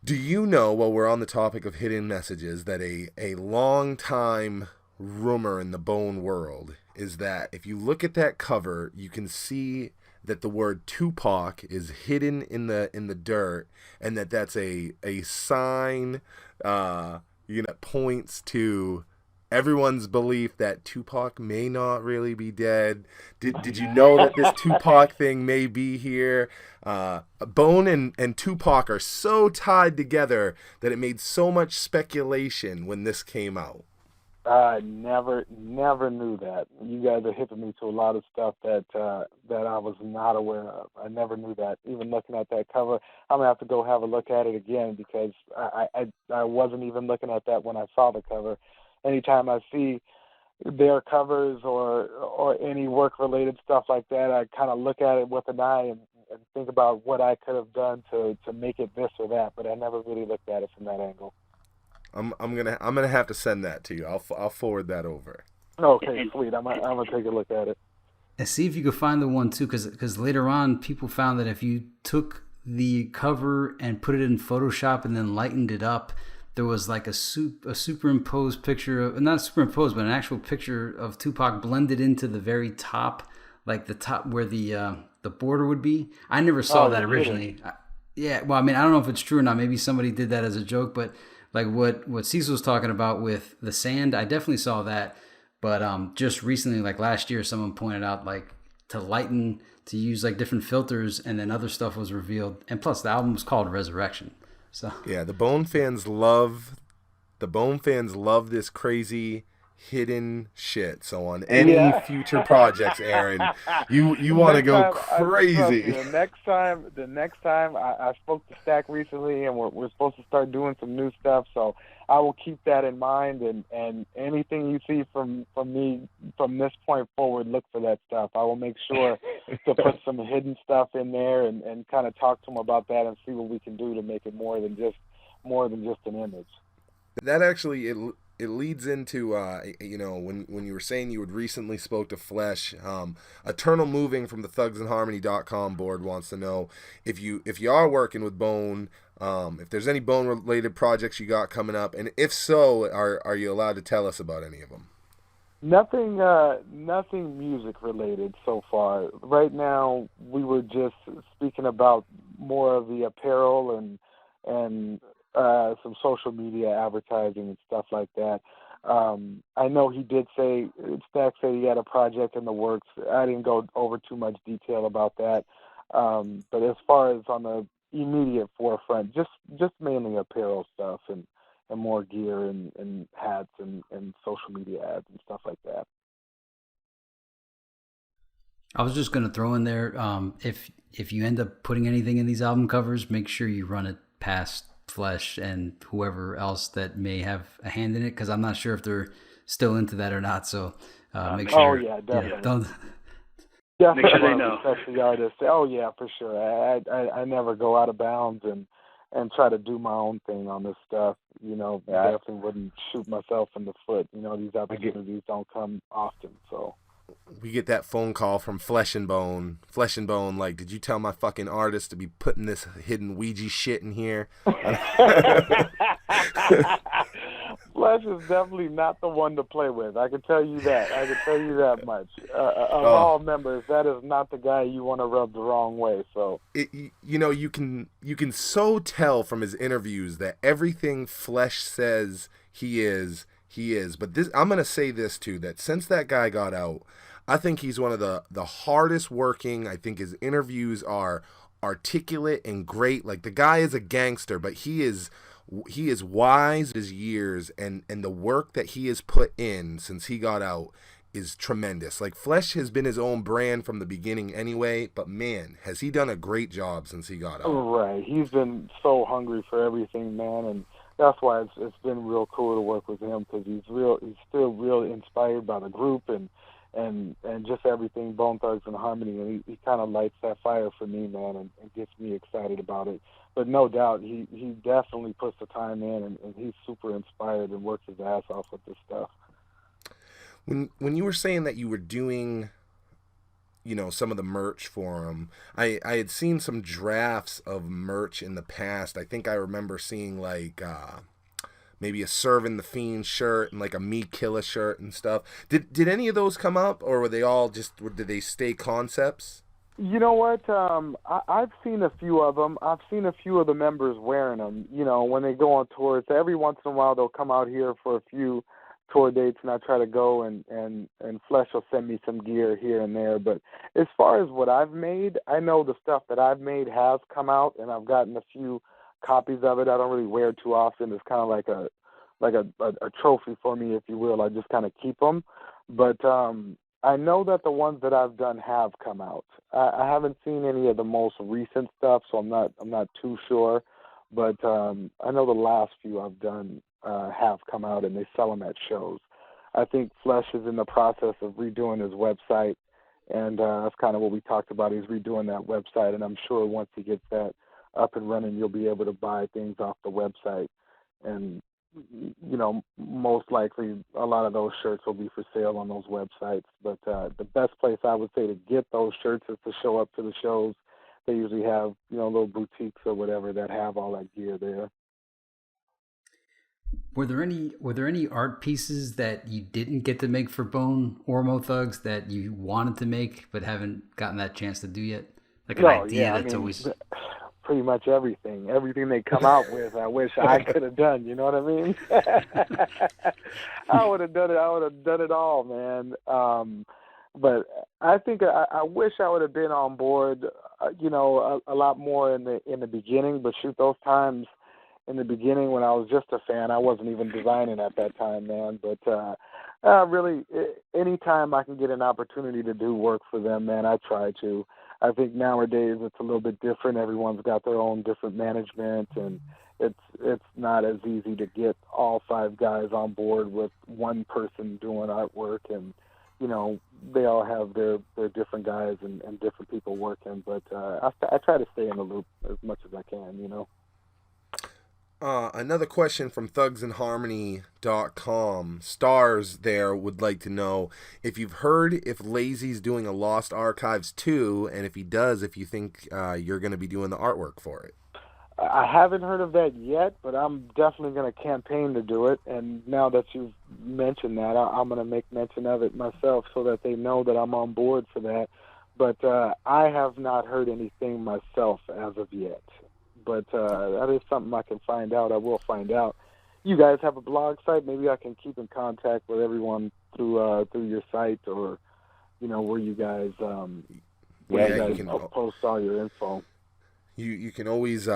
Do you know, while we're on the topic of hidden messages, that a long time rumor in the Bone world is that if you look at that cover, you can see that the word Tupac is hidden in the dirt, and that's a sign that points to everyone's belief that Tupac may not really be dead. Did you know that this Tupac thing may be here? Bone and Tupac are so tied together that it made so much speculation when this came out. I never knew that. You guys are hipping me to a lot of stuff that I was not aware of. I never knew that. Even looking at that cover, I'm gonna have to go have a look at it again, because I wasn't even looking at that when I saw the cover. Anytime I see their covers or any work related stuff like that, I kind of look at it with an eye and think about what I could have done to make it this or that. But I never really looked at it from that angle. I'm gonna have to send that to you. I'll forward that over. Okay, sweet. I'm gonna take a look at it. And see if you could find the one too, because later on people found that if you took the cover and put it in Photoshop and then lightened it up, there was like a superimposed picture of, not superimposed, but an actual picture of Tupac blended into the very top, like the top where the border would be. I never saw that originally. Yeah, well, I mean, I don't know if it's true or not. Maybe somebody did that as a joke, but like what Cecil was talking about with the sand, I definitely saw that. But just recently, like last year, someone pointed out like to use like different filters, and then other stuff was revealed. And plus, the album was called Resurrection. So Yeah, the Bone fans love this crazy hidden shit. So on any future projects, Aaron, you want to go crazy. The next time I spoke to Stack recently, and we're supposed to start doing some new stuff. So I will keep that in mind, and anything you see from me from this point forward, look for that stuff. I will make sure to put some hidden stuff in there and kind of talk to them about that and see what we can do to make it more than just an image. That actually it leads into when you were saying you had recently spoke to Flesh, Eternal Moving from the thugsandharmony.com board wants to know if you are working with Bone, if there's any Bone related projects you got coming up, and if so, are you allowed to tell us about any of them? Nothing music related so far. Right now, we were just speaking about more of the apparel and some social media advertising and stuff like that. I know he did say, Stack said he had a project in the works. I didn't go over too much detail about that. But as far as on the immediate forefront, just mainly apparel stuff and more gear and hats and social media ads and stuff like that. I was just going to throw in there, if you end up putting anything in these album covers, make sure you run it past Flesh and whoever else that may have a hand in it, because I'm not sure if they're still into that or not. So make sure. Oh yeah, definitely. Make sure they know. Especially artists. Oh yeah, for sure. I never go out of bounds and try to do my own thing on this stuff. I definitely wouldn't shoot myself in the foot. These opportunities don't come often. So we get that phone call from Flesh and Bone, like, did you tell my fucking artist to be putting this hidden Ouija shit in here? Flesh is definitely not the one to play with. I can tell you that. I can tell you that much. Of all members, that is not the guy you want to rub the wrong way. So you can so tell from his interviews that everything Flesh says he is. But this, I'm gonna say this too, that since that guy got out, I think he's one of the hardest working. I think his interviews are articulate and great. Like, the guy is a gangster, but he is wise his years, and the work that he has put in since he got out is tremendous. Like, Flesh has been his own brand from the beginning anyway, but man, has he done a great job since he got out. Right. He's been so hungry for everything, man, and that's why it's been real cool to work with him, because he's still real inspired by the group and just everything Bone Thugs and Harmony, and he kind of lights that fire for me, man, and gets me excited about it. But no doubt, he definitely puts the time in, and he's super inspired and works his ass off with this stuff. When you were saying that you were doing, some of the merch for him, I had seen some drafts of merch in the past. I think I remember seeing like maybe a Serving the Fiend shirt and like a Me Killa shirt and stuff. Did any of those come up, or were they all did they stay concepts? You know what? I've seen a few of them. I've seen a few of the members wearing them, when they go on tours. Every once in a while they'll come out here for a few tour dates, and I try to go, and Flesh will send me some gear here and there. But as far as what I've made, I know the stuff that I've made has come out, and I've gotten a few copies of it. I don't really wear too often. It's kind of like a trophy for me, if you will. I just kind of keep them. But I know that the ones that I've done have come out. I haven't seen any of the most recent stuff, so I'm not too sure. But I know the last few I've done have come out, and they sell them at shows. I think Flesh is in the process of redoing his website, and that's kind of what we talked about. He's redoing that website, and I'm sure once he gets that up and running, you'll be able to buy things off the website. And, most likely a lot of those shirts will be for sale on those websites. But the best place I would say to get those shirts is to show up to the shows. They usually have, little boutiques or whatever that have all that gear there. Were there any art pieces that you didn't get to make for Bone or Mo Thugs that you wanted to make but haven't gotten that chance to do yet? Like an idea that's always... pretty much everything. Everything they come out with, I wish I could have done. You know what I mean? I would have done it. I would have done it all, man. But I think I wish I would have been on board, a lot more in the beginning. But shoot, those times in the beginning when I was just a fan, I wasn't even designing at that time, man. But really, anytime I can get an opportunity to do work for them, man, I try to. I think nowadays it's a little bit different. Everyone's got their own different management, and it's not as easy to get all 5 guys on board with one person doing artwork, and they all have their different guys and different people working. But I try to stay in the loop as much as I can. Another question from thugsandharmony.com. Stars there would like to know if you've heard if Lazy's doing a Lost Archives 2, and if he does, if you think you're going to be doing the artwork for it. I haven't heard of that yet, but I'm definitely going to campaign to do it. And now that you've mentioned that, I'm going to make mention of it myself so that they know that I'm on board for that. But I have not heard anything myself as of yet. But that is something I can find out. I will find out. You guys have a blog site. Maybe I can keep in contact with everyone through your site, or where you guys post all your info. You can always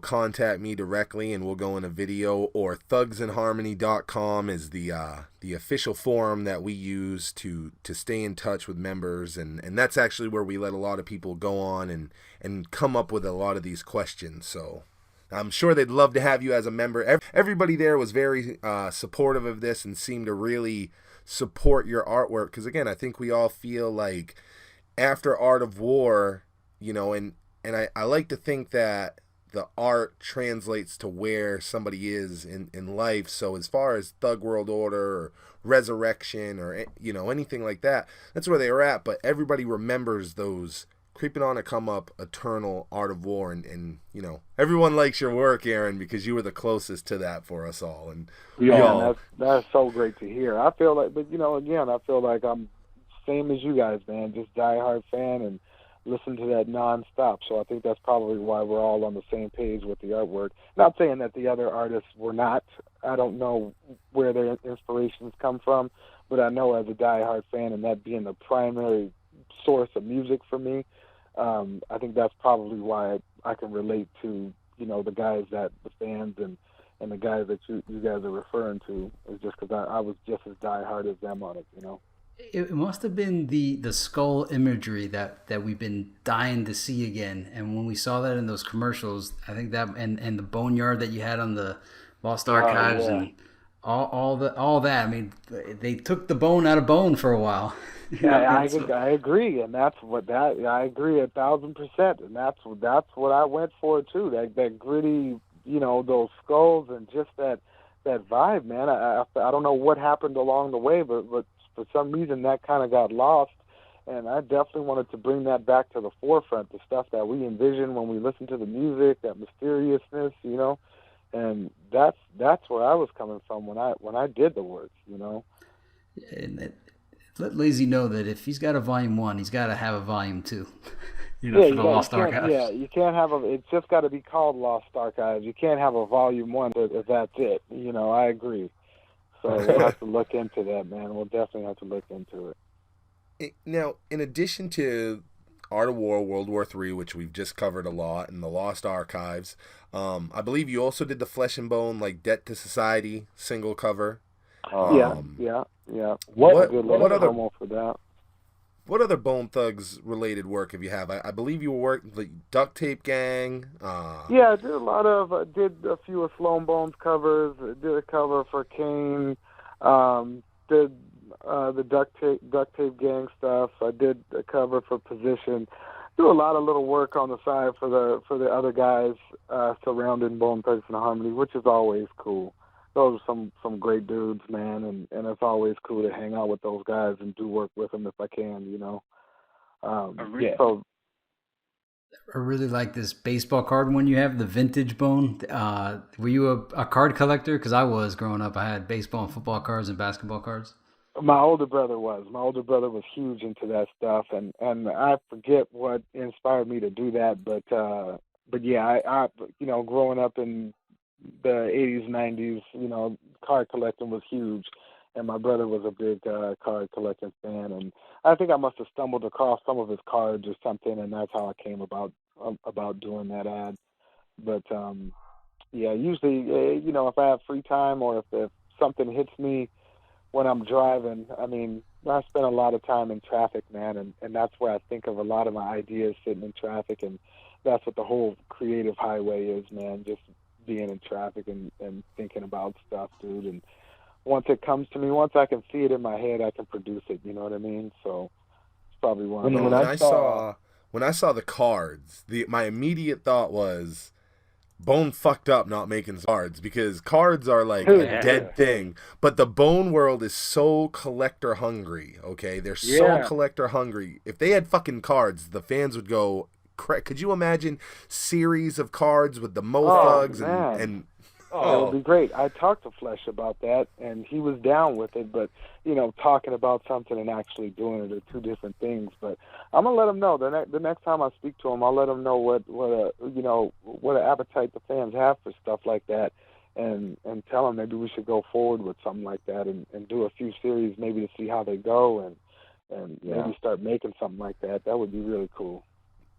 contact me directly, and we'll go in a video. Or thugsandharmony.com is the official forum that we use to stay in touch with members, and that's actually where we let a lot of people go on and come up with a lot of these questions. So I'm sure they'd love to have you as a member. Everybody there was very supportive of this and seemed to really support your artwork, because again, I think we all feel like after Art of War, and I like to think that the art translates to where somebody is in life. So as far as Thug World Order or Resurrection or anything like that, that's where they were at. But everybody remembers those Creeping on a Come Up, Eternal, Art of War, and everyone likes your work, Aaron, because you were the closest to that for us all. And that's so great to hear. I feel like, but again, I feel like I'm same as you guys, man. Just diehard fan and listen to that nonstop. So I think that's probably why we're all on the same page with the artwork. Not saying that the other artists were not. I don't know where their inspirations come from, but I know as a diehard fan, and that being the primary source of music for me, I think that's probably why I can relate to the guys, that the fans and the guys that you guys are referring to, is just because I was just as diehard as them on it. It must have been the skull imagery that we've been dying to see again. And when we saw that in those commercials, I think that and the boneyard that you had on the Lost Archives and all that. I mean, they took the bone out of bone for a while. I agree, and that's what I agree 1,000%, and that's what I went for too. That gritty, those skulls and just that vibe, man. I don't know what happened along the way, but for some reason that kind of got lost, and I definitely wanted to bring that back to the forefront, the stuff that we envision when we listen to the music, that mysteriousness, and that's where I was coming from when I did the work, And let Lazy know that if he's got a volume 1, he's got to have a volume 2. For the Lost Archives. Yeah, you can't have it's just got to be called Lost Archives. You can't have a volume 1 if that's it. I agree. So we'll have to look into that, man. We'll definitely have to look into it. Now, in addition to Art of War World War III, which we've just covered a lot, and the Lost Archives, I believe you also did the Flesh and Bone, like Debt to Society single cover. Yeah. What other promo for that? What other Bone Thugs related work have you have? I believe you worked the Duct Tape Gang. Yeah, I did a few of Sloan Bones covers. I did a cover for Kane. Did the Duct Tape Gang stuff. I did a cover for Position. Do a lot of little work on the side for the other guys surrounding Bone Thugs and Harmony, which is always cool. Those are some great dudes, man, and it's always cool to hang out with those guys and do work with them if I can, So I really like this baseball card one you have, the vintage Bone. Were you a card collector? Because I was growing up. I had baseball and football cards and basketball cards. My older brother was. My older brother was huge into that stuff, and I forget what inspired me to do that, but but yeah, I growing up in the 80s, 90s, card collecting was huge, and my brother was a big card collecting fan, and I think I must have stumbled across some of his cards or something, and that's how I came about doing that ad. But yeah, usually, if I have free time or if something hits me when I'm driving, I mean, I spend a lot of time in traffic, man, and that's where I think of a lot of my ideas, sitting in traffic, and that's what the whole creative highway is, man, just being in traffic and thinking about stuff, dude. And once it comes to me, once I can see it in my head, I can produce it, you know what I mean? So it's probably one of those. When I saw the cards, my immediate thought was, Bone fucked up not making cards, because cards are like a dead thing. But the Bone world is so collector hungry, okay? They're so collector hungry. If they had fucking cards, the fans would go, could you imagine series of cards with the Thugs and it would be great. I talked to Flesh about that, and he was down with it, but, talking about something and actually doing it are two different things. But I'm going to let him know. The next time I speak to him, I'll let him know what an appetite the fans have for stuff like that, and tell him maybe we should go forward with something like that and do a few series maybe to see how they go and maybe start making something like that. That would be really cool.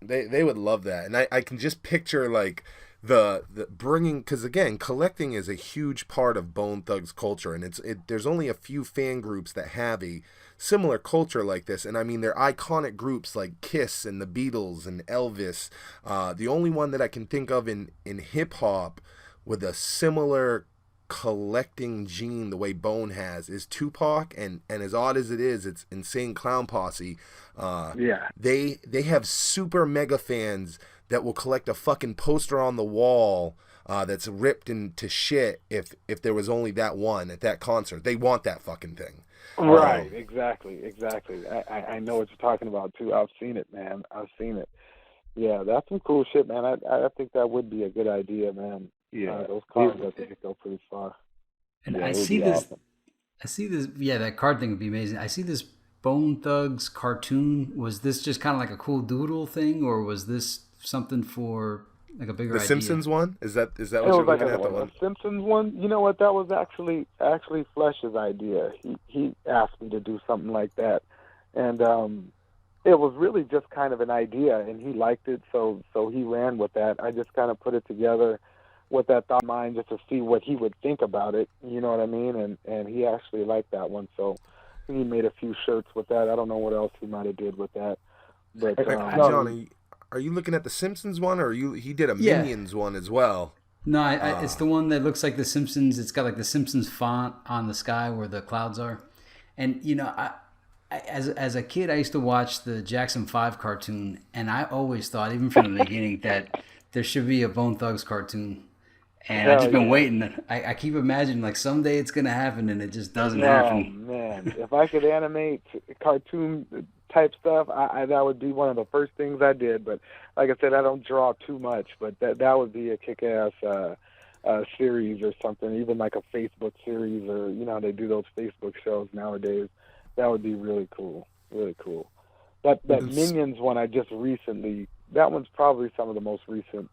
They would love that. And I can just picture, like, the bringing, because again, collecting is a huge part of Bone Thugs culture, and there's only a few fan groups that have a similar culture like this, and I mean, they're iconic groups like Kiss and the Beatles and Elvis. The only one that I can think of in hip hop with a similar collecting gene the way Bone has is Tupac, and as odd as it is, it's Insane Clown Posse. They have super mega fans that will collect a fucking poster on the wall that's ripped into shit if there was only that one at that concert. They want that fucking thing. Right, exactly. I know what you're talking about, too. I've seen it, man. I've seen it. Yeah, that's some cool shit, man. I think that would be a good idea, man. Yeah. Those cards, I think, go pretty far. And I see this. Awesome. I see this. Yeah, that card thing would be amazing. I see this Bone Thugs cartoon. Was this just kind of like a cool doodle thing, or was this something for like a bigger idea? The Simpsons one? Is that what you're looking at? The Simpsons one? You know what? That was actually Flesh's idea. He asked me to do something like that, and it was really just kind of an idea, and he liked it, so he ran with that. I just kind of put it together with that thought in mind just to see what he would think about it. You know what I mean? And he actually liked that one, so he made a few shirts with that. I don't know what else he might have did with that. But John, are you looking at the Simpsons one, or he did a Minions one as well? No, it's the one that looks like the Simpsons. It's got like the Simpsons font on the sky where the clouds are. And, as a kid, I used to watch the Jackson 5 cartoon, and I always thought, even from the beginning, that there should be a Bone Thugs cartoon. And I've just been waiting. I keep imagining, like, someday it's going to happen, and it just doesn't happen. Oh, man. If I could animate cartoon type stuff, that would be one of the first things I did. But like I said, I don't draw too much, but that would be a kick-ass series or something, even like a Facebook series, or, they do those Facebook shows nowadays. That would be really cool. Really cool. That Minions one I just recently, that one's probably some of the most recent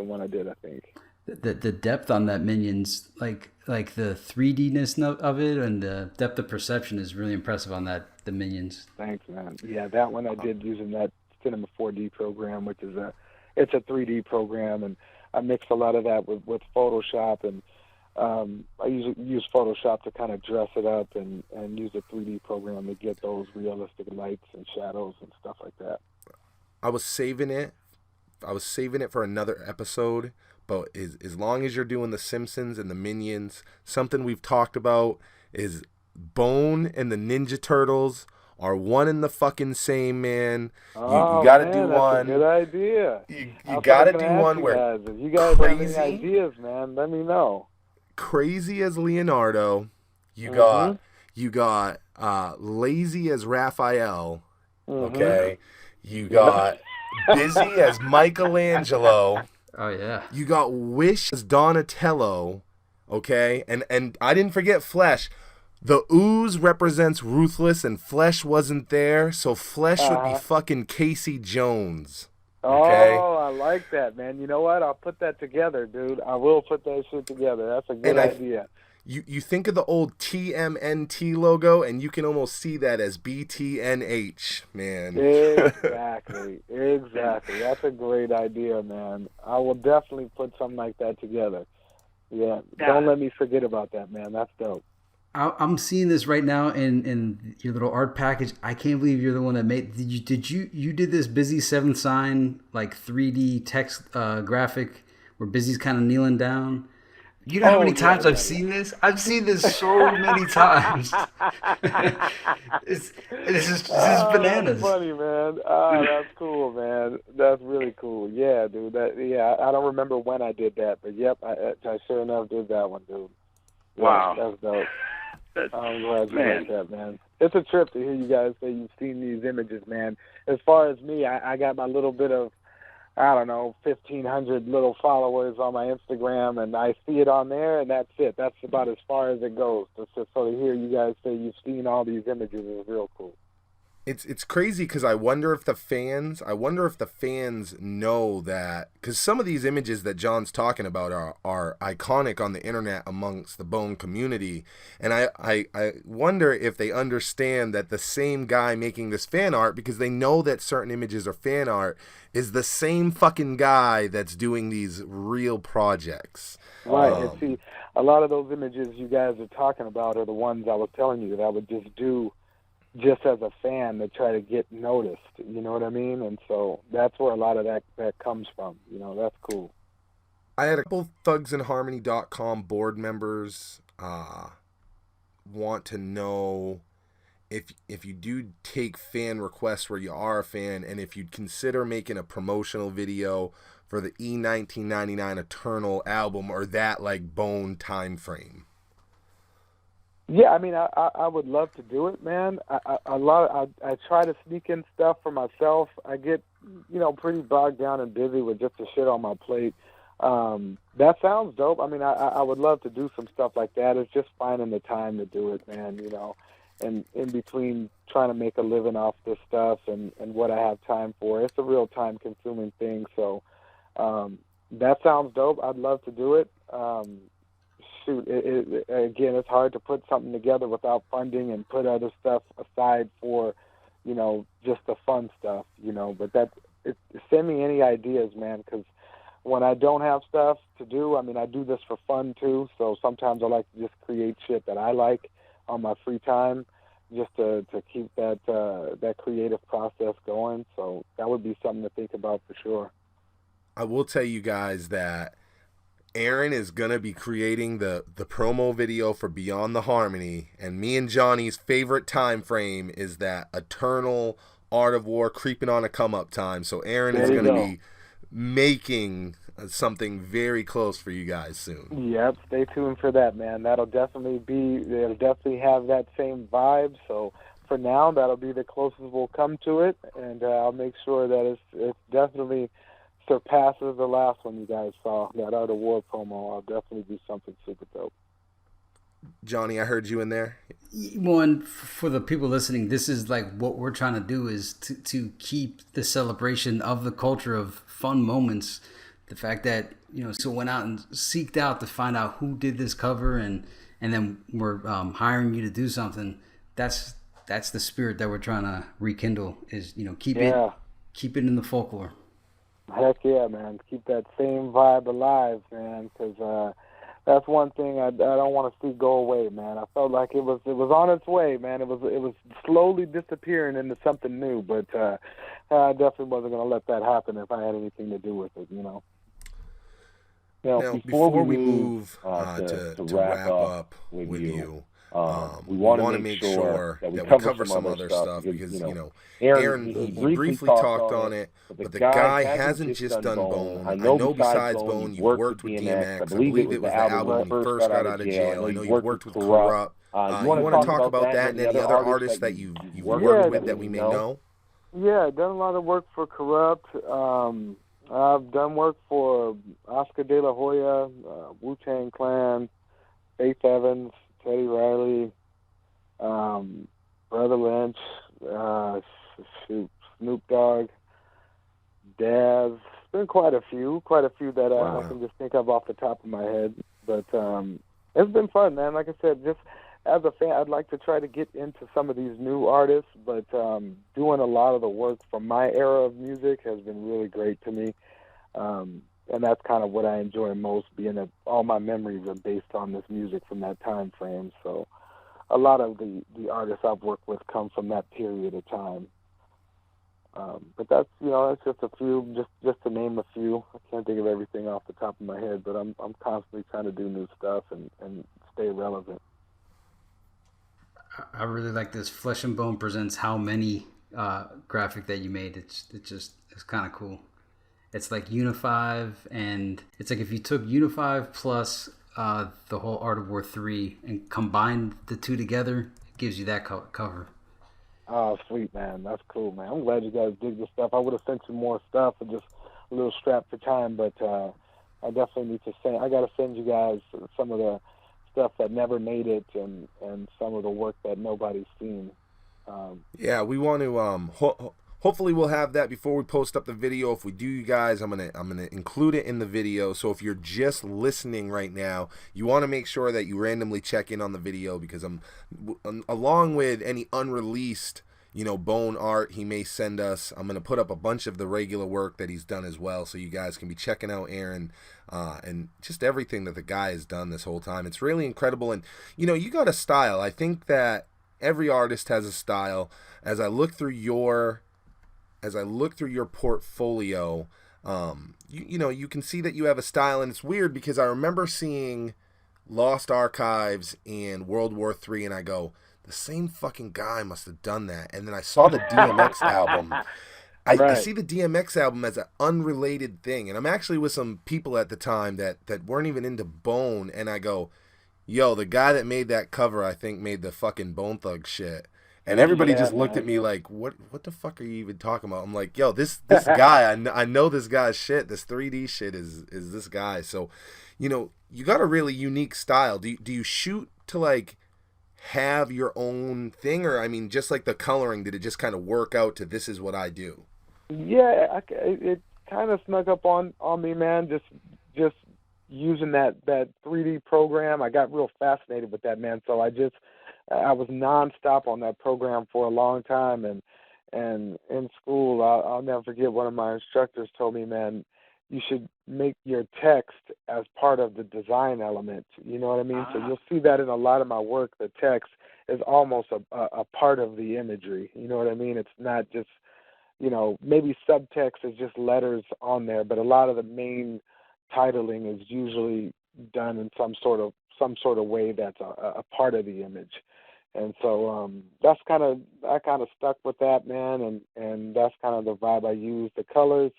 one I did, I think. The depth on that Minions, like the 3D-ness of it, and the depth of perception is really impressive on the Minions. Thanks, man. Yeah, that one I did using that Cinema 4D program, which is it's a 3D program, and I mixed a lot of that with Photoshop, and I use Photoshop to kind of dress it up and use a 3D program to get those realistic lights and shadows and stuff like that. I was saving it for another episode. But as long as you're doing the Simpsons and the Minions, something we've talked about is Bone and the Ninja Turtles are one and the fucking same, man. You got to do one. That's a good idea. You got to do one where if you guys have any ideas, man, let me know. Crazy as Leonardo, you got lazy as Raphael. Okay, you got busy as Michelangelo. Oh, yeah. You got Wish as Donatello, okay? And I didn't forget Flesh. The ooze represents Ruthless, and Flesh wasn't there, so Flesh would be fucking Casey Jones. Okay? Oh, I like that, man. You know what? I'll put that together, dude. I will put that shit together. That's a good And idea. you think of the old TMNT logo, and you can almost see that as BTNH, man. Exactly. Exactly. That's a great idea, man. I will definitely put something like that together. Yeah. Don't let me forget about that, man. That's dope. I'm seeing this right now in your little art package. I can't believe you're the one that made. You did this Busy Seventh Sign like 3D text graphic where Busy's kind of kneeling down. You know how many times I've seen this? I've seen this so many times. This is bananas. That's funny, man. That's cool, man. That's really cool. Yeah, dude. I don't remember when I did that, but yep, I sure enough did that one, dude. Yeah, wow, that's dope. I'm glad you like that, man. It's a trip to hear you guys say you've seen these images, man. As far as me, I got my little bit of, I don't know, 1,500 little followers on my Instagram, and I see it on there, and that's it. That's about as far as it goes. So to hear you guys say you've seen all these images is real cool. It's crazy because I wonder if the fans know that, because some of these images that John's talking about are iconic on the internet amongst the Bone community, and I wonder if they understand that the same guy making this fan art, because they know that certain images are fan art, is the same fucking guy that's doing these real projects. Right, and see, a lot of those images you guys are talking about are the ones I was telling you that I would just do just as a fan to try to get noticed, you know what I mean? And so that's where a lot of that comes from, that's cool. I had a couple thugsinharmony.com board members want to know if you do take fan requests where you are a fan, and if you'd consider making a promotional video for the E1999 Eternal album, or that like Bone time frame. Yeah, I mean, I would love to do it, man. I try to sneak in stuff for myself. I get, pretty bogged down and busy with just the shit on my plate. That sounds dope. I mean, I would love to do some stuff like that. It's just finding the time to do it, man, and in between trying to make a living off this stuff and what I have time for. It's a real time-consuming thing, so that sounds dope. I'd love to do it. Shoot, again, it's hard to put something together without funding and put other stuff aside for, just the fun stuff, but send me any ideas, man, because when I don't have stuff to do, I mean, I do this for fun too, so sometimes I like to just create shit that I like on my free time just to keep that creative process going, so that would be something to think about for sure. I will tell you guys that Aaron is going to be creating the promo video for Beyond the Harmony, and me and Johnny's favorite time frame is that eternal Art of War creeping on a come-up time. So Aaron is going to be making something very close for you guys soon. Yep, stay tuned for that, man. It'll definitely have that same vibe, so for now, that'll be the closest we'll come to it, and I'll make sure that it definitely surpasses the last one you guys saw, that Art of War promo. I'll definitely do something super dope. Johnny, I heard you in there. One, for the people listening, this is like what we're trying to do is to keep the celebration of the culture of fun moments. The fact that, so went out and seeked out to find out who did this cover, and then we're hiring you to do something. That's the spirit that we're trying to rekindle, is, keep it in the folklore. Heck yeah, man. Keep that same vibe alive, man, because that's one thing I don't want to see go away, man. I felt like it was on its way, man. It was slowly disappearing into something new, but I definitely wasn't going to let that happen if I had anything to do with it, Now, before we move to wrap up with you, we want to make sure that we cover some other stuff because, Aaron, he briefly talked on it, but the guy hasn't just done Bone. I know besides Bone, you've worked with DMX. I believe it was the album when he first got out of jail. I know you worked with Corrupt. You want to talk about that and any other artists that you've worked with that we may know? Yeah, I've done a lot of work for Corrupt. I've done work for Oscar De La Hoya, Wu-Tang Clan, Faith Evans, Teddy Riley, Brother Lynch, Snoop Dogg, Daz. It's been quite a few that Wow. I can just think of off the top of my head. But it's been fun, man. Like I said, just as a fan, I'd like to try to get into some of these new artists, but doing a lot of the work from my era of music has been really great to me. And that's kind of what I enjoy most, being that all my memories are based on this music from that time frame. So a lot of the artists I've worked with come from that period of time. But that's just a few, just to name a few. I can't think of everything off the top of my head, but I'm constantly trying to do new stuff and stay relevant. I really like this Flesh and Bone Presents How Many graphic that you made. It's kind of cool. It's like Unifive, and it's like if you took Unifive plus the whole Art of War 3 and combined the two together, it gives you that cover. Oh, sweet, man. That's cool, man. I'm glad you guys dig this stuff. I would have sent you more stuff, and just a little strapped for time, but I definitely need to send. I got to send you guys some of the stuff that never made it, and some of the work that nobody's seen. Yeah, we want to. Hopefully, we'll have that before we post up the video. If we do, you guys, I'm gonna include it in the video. So if you're just listening right now, you want to make sure that you randomly check in on the video, because along with any unreleased, Bone art he may send us, I'm gonna put up a bunch of the regular work that he's done as well, so you guys can be checking out Aaron and just everything that the guy has done this whole time. It's really incredible, and you got a style. I think that every artist has a style. As I look through your portfolio, you can see that you have a style, and it's weird because I remember seeing Lost Archives and World War III, and I go, the same fucking guy must have done that. And then I saw the DMX album. I see the DMX album as an unrelated thing, and I'm actually with some people at the time that weren't even into Bone, and I go, yo, the guy that made that cover, I think, made the fucking Bone Thug shit. And everybody just looked at me like, what the fuck are you even talking about? I'm like, yo, this guy, I know this guy's shit. This 3D shit is this guy. So, you got a really unique style. Do you shoot to, like, have your own thing? Or, I mean, just like the coloring, did it just kind of work out to this is what I do? Yeah, it kind of snuck up on me, man, just using that 3D program. I got real fascinated with that, man. So I was nonstop on that program for a long time, and in school, I'll never forget, one of my instructors told me, man, you should make your text as part of the design element. You know what I mean? So you'll see that in a lot of my work. The text is almost a part of the imagery. You know what I mean? It's not just, maybe subtext is just letters on there, but a lot of the main titling is usually done in some sort of way that's a part of the image. And so I kind of stuck with that, man, and that's kind of the vibe I use. The color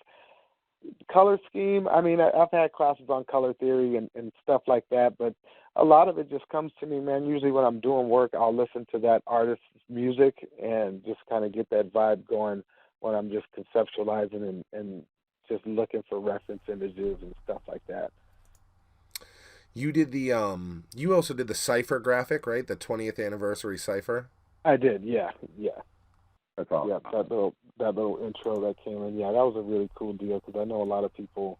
scheme, I mean, I've had classes on color theory and stuff like that, but a lot of it just comes to me, man. Usually when I'm doing work, I'll listen to that artist's music and just kind of get that vibe going when I'm just conceptualizing and just looking for reference images and stuff like that. You did you also did the cipher graphic, right? The 20th anniversary cipher. I did, yeah. That's awesome. Yeah, that little intro that came in. Yeah, that was a really cool deal, because I know a lot of people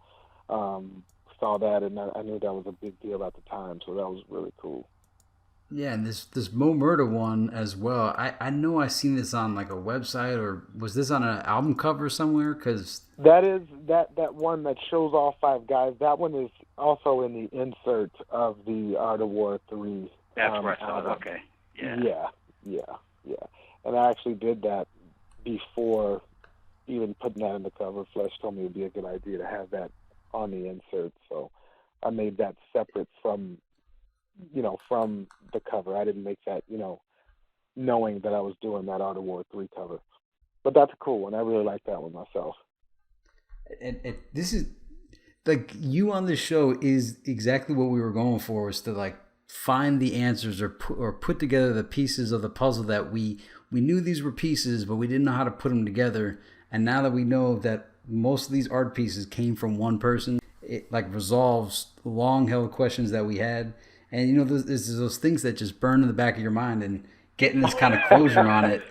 saw that, and I knew that was a big deal at the time. So that was really cool. Yeah, and this Mo Murda one as well. I know I seen this on like a website, or was this on an album cover somewhere? Because that is that one that shows all five guys. That one is also in the insert of the Art of War 3. That's where I saw it. Okay. Yeah. And I actually did that before even putting that in the cover. Flesh told me it would be a good idea to have that on the insert, so I made that separate from the cover. I didn't make that, knowing that I was doing that Art of War 3 cover. But that's a cool one. I really like that one myself. And this is, like, you on this show is exactly what we were going for, was to, like, find the answers or put together the pieces of the puzzle that we knew these were pieces, but we didn't know how to put them together. And now that we know that most of these art pieces came from one person, it, like, resolves long-held questions that we had. And, there's those things that just burn in the back of your mind, and getting this kind of closure on it,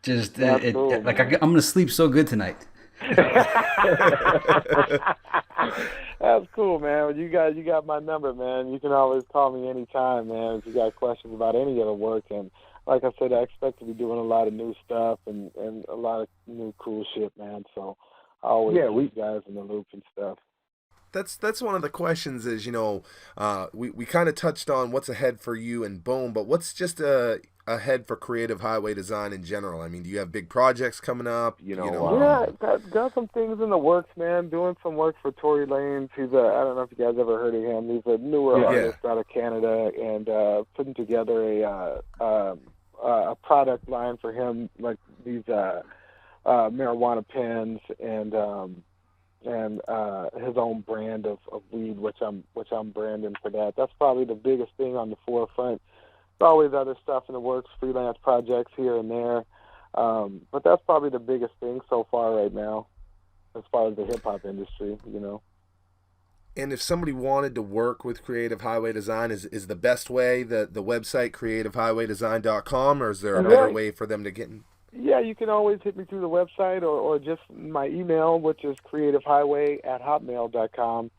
just, cool, I'm going to sleep so good tonight. That's cool, man. You got my number, man. You can always call me anytime, man, if you got questions about any of the work. And like I said, I expect to be doing a lot of new stuff and a lot of new cool shit, man. So I always keep you guys in the loop and stuff. That's one of the questions is, we kind of touched on what's ahead for you and Bone, but what's just ahead for Creative Highway Design in general? I mean, do you have big projects coming up? Yeah, got some things in the works, man. Doing some work for Tory Lanez. He's I don't know if you guys ever heard of him. He's a newer artist out of Canada, and putting together a product line for him, like these marijuana pens and his own brand of weed, which I'm branding for that. That's probably the biggest thing on the forefront. There's always other stuff in the works, freelance projects here and there, but that's probably the biggest thing so far right now, as far as the hip hop industry, And if somebody wanted to work with Creative Highway Design, is the best way the website creativehighwaydesign.com, or is there a better way for them to get in? Yeah, you can always hit me through the website or just my email, which is creativehighway@hotmail.com.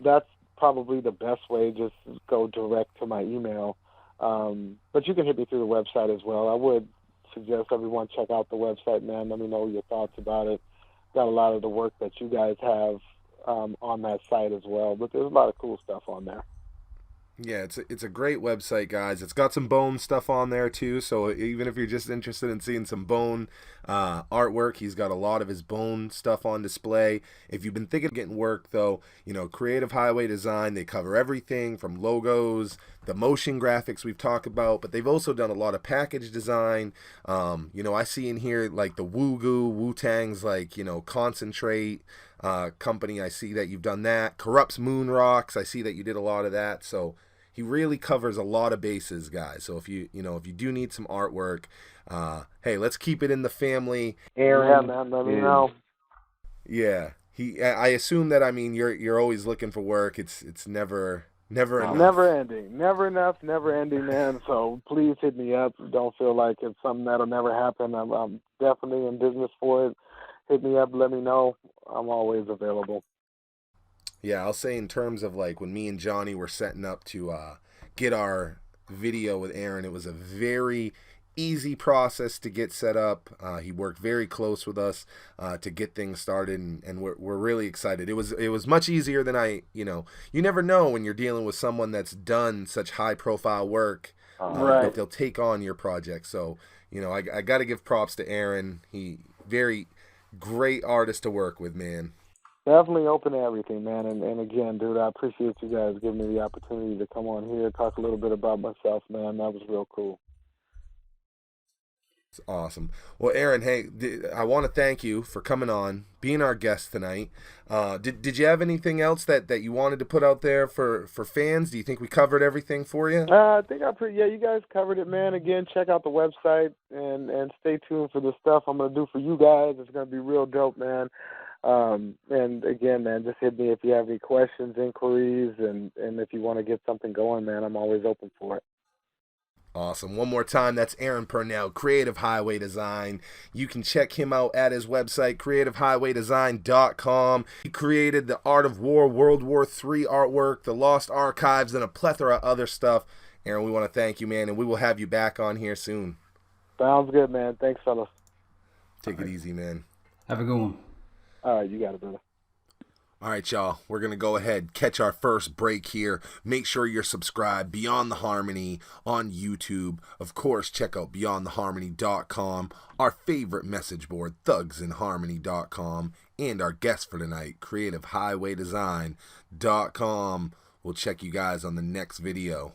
That's probably the best way. Just go direct to my email. But you can hit me through the website as well. I would suggest everyone check out the website, man. Let me know your thoughts about it. Got a lot of the work that you guys have on that site as well. But there's a lot of cool stuff on there. Yeah, it's a great website, guys. It's got some Bone stuff on there too, so even if you're just interested in seeing some Bone artwork, he's got a lot of his Bone stuff on display. If you've been thinking of getting work, though, Creative Highway Design, they cover everything from logos, the motion graphics we've talked about, but they've also done a lot of package design. I see in here like the Wu-Tang's concentrate company. I see that you've done that. Corrupt's Moon Rocks, I see that you did a lot of that. So he really covers a lot of bases, guys. So if you do need some artwork, hey, let's keep it in the family. Aaron, man, let me know. Yeah, I assume that, you're always looking for work. It's never enough. Never ending, never enough, never ending, man. So please hit me up. Don't feel like it's something that'll never happen. I'm definitely in business for it. Hit me up, let me know. I'm always available. Yeah, I'll say in terms of when me and Johnny were setting up to get our video with Aaron, it was a very easy process to get set up. He worked very close with us to get things started, and we're really excited. It was much easier than you never know when you're dealing with someone that's done such high profile work that they'll take on your project. So I got to give props to Aaron. He very great artist to work with, man. Definitely open to everything, man. And again, dude, I appreciate you guys giving me the opportunity to come on here, talk a little bit about myself, man. That was real cool. It's awesome. Well, Aaron, hey, I want to thank you for coming on, being our guest tonight. Did you have anything else that you wanted to put out there for fans? Do you think we covered everything for you? I think you guys covered it, man. Again, check out the website and stay tuned for the stuff I'm going to do for you guys. It's going to be real dope, man. And again, man, just hit me if you have any questions, inquiries, and if you want to get something going, man, I'm always open for it. Awesome. One more time, that's Aaron Purnell, Creative Highway Design. You can check him out at his website, creativehighwaydesign.com. He created the Art of War WW3 artwork, the Lost Archives, and a plethora of other stuff. Aaron, we want to thank you, man, and we will have you back on here soon. Sounds good, man. Thanks, fellas. Take it easy, man. Have a good one. All right, you got it, brother. All right, y'all, we're going to go ahead, catch our first break here. Make sure you're subscribed, Beyond the Harmony on YouTube. Of course, check out beyondtheharmony.com, our favorite message board, thugsinharmony.com, and our guest for tonight, creativehighwaydesign.com. We'll check you guys on the next video.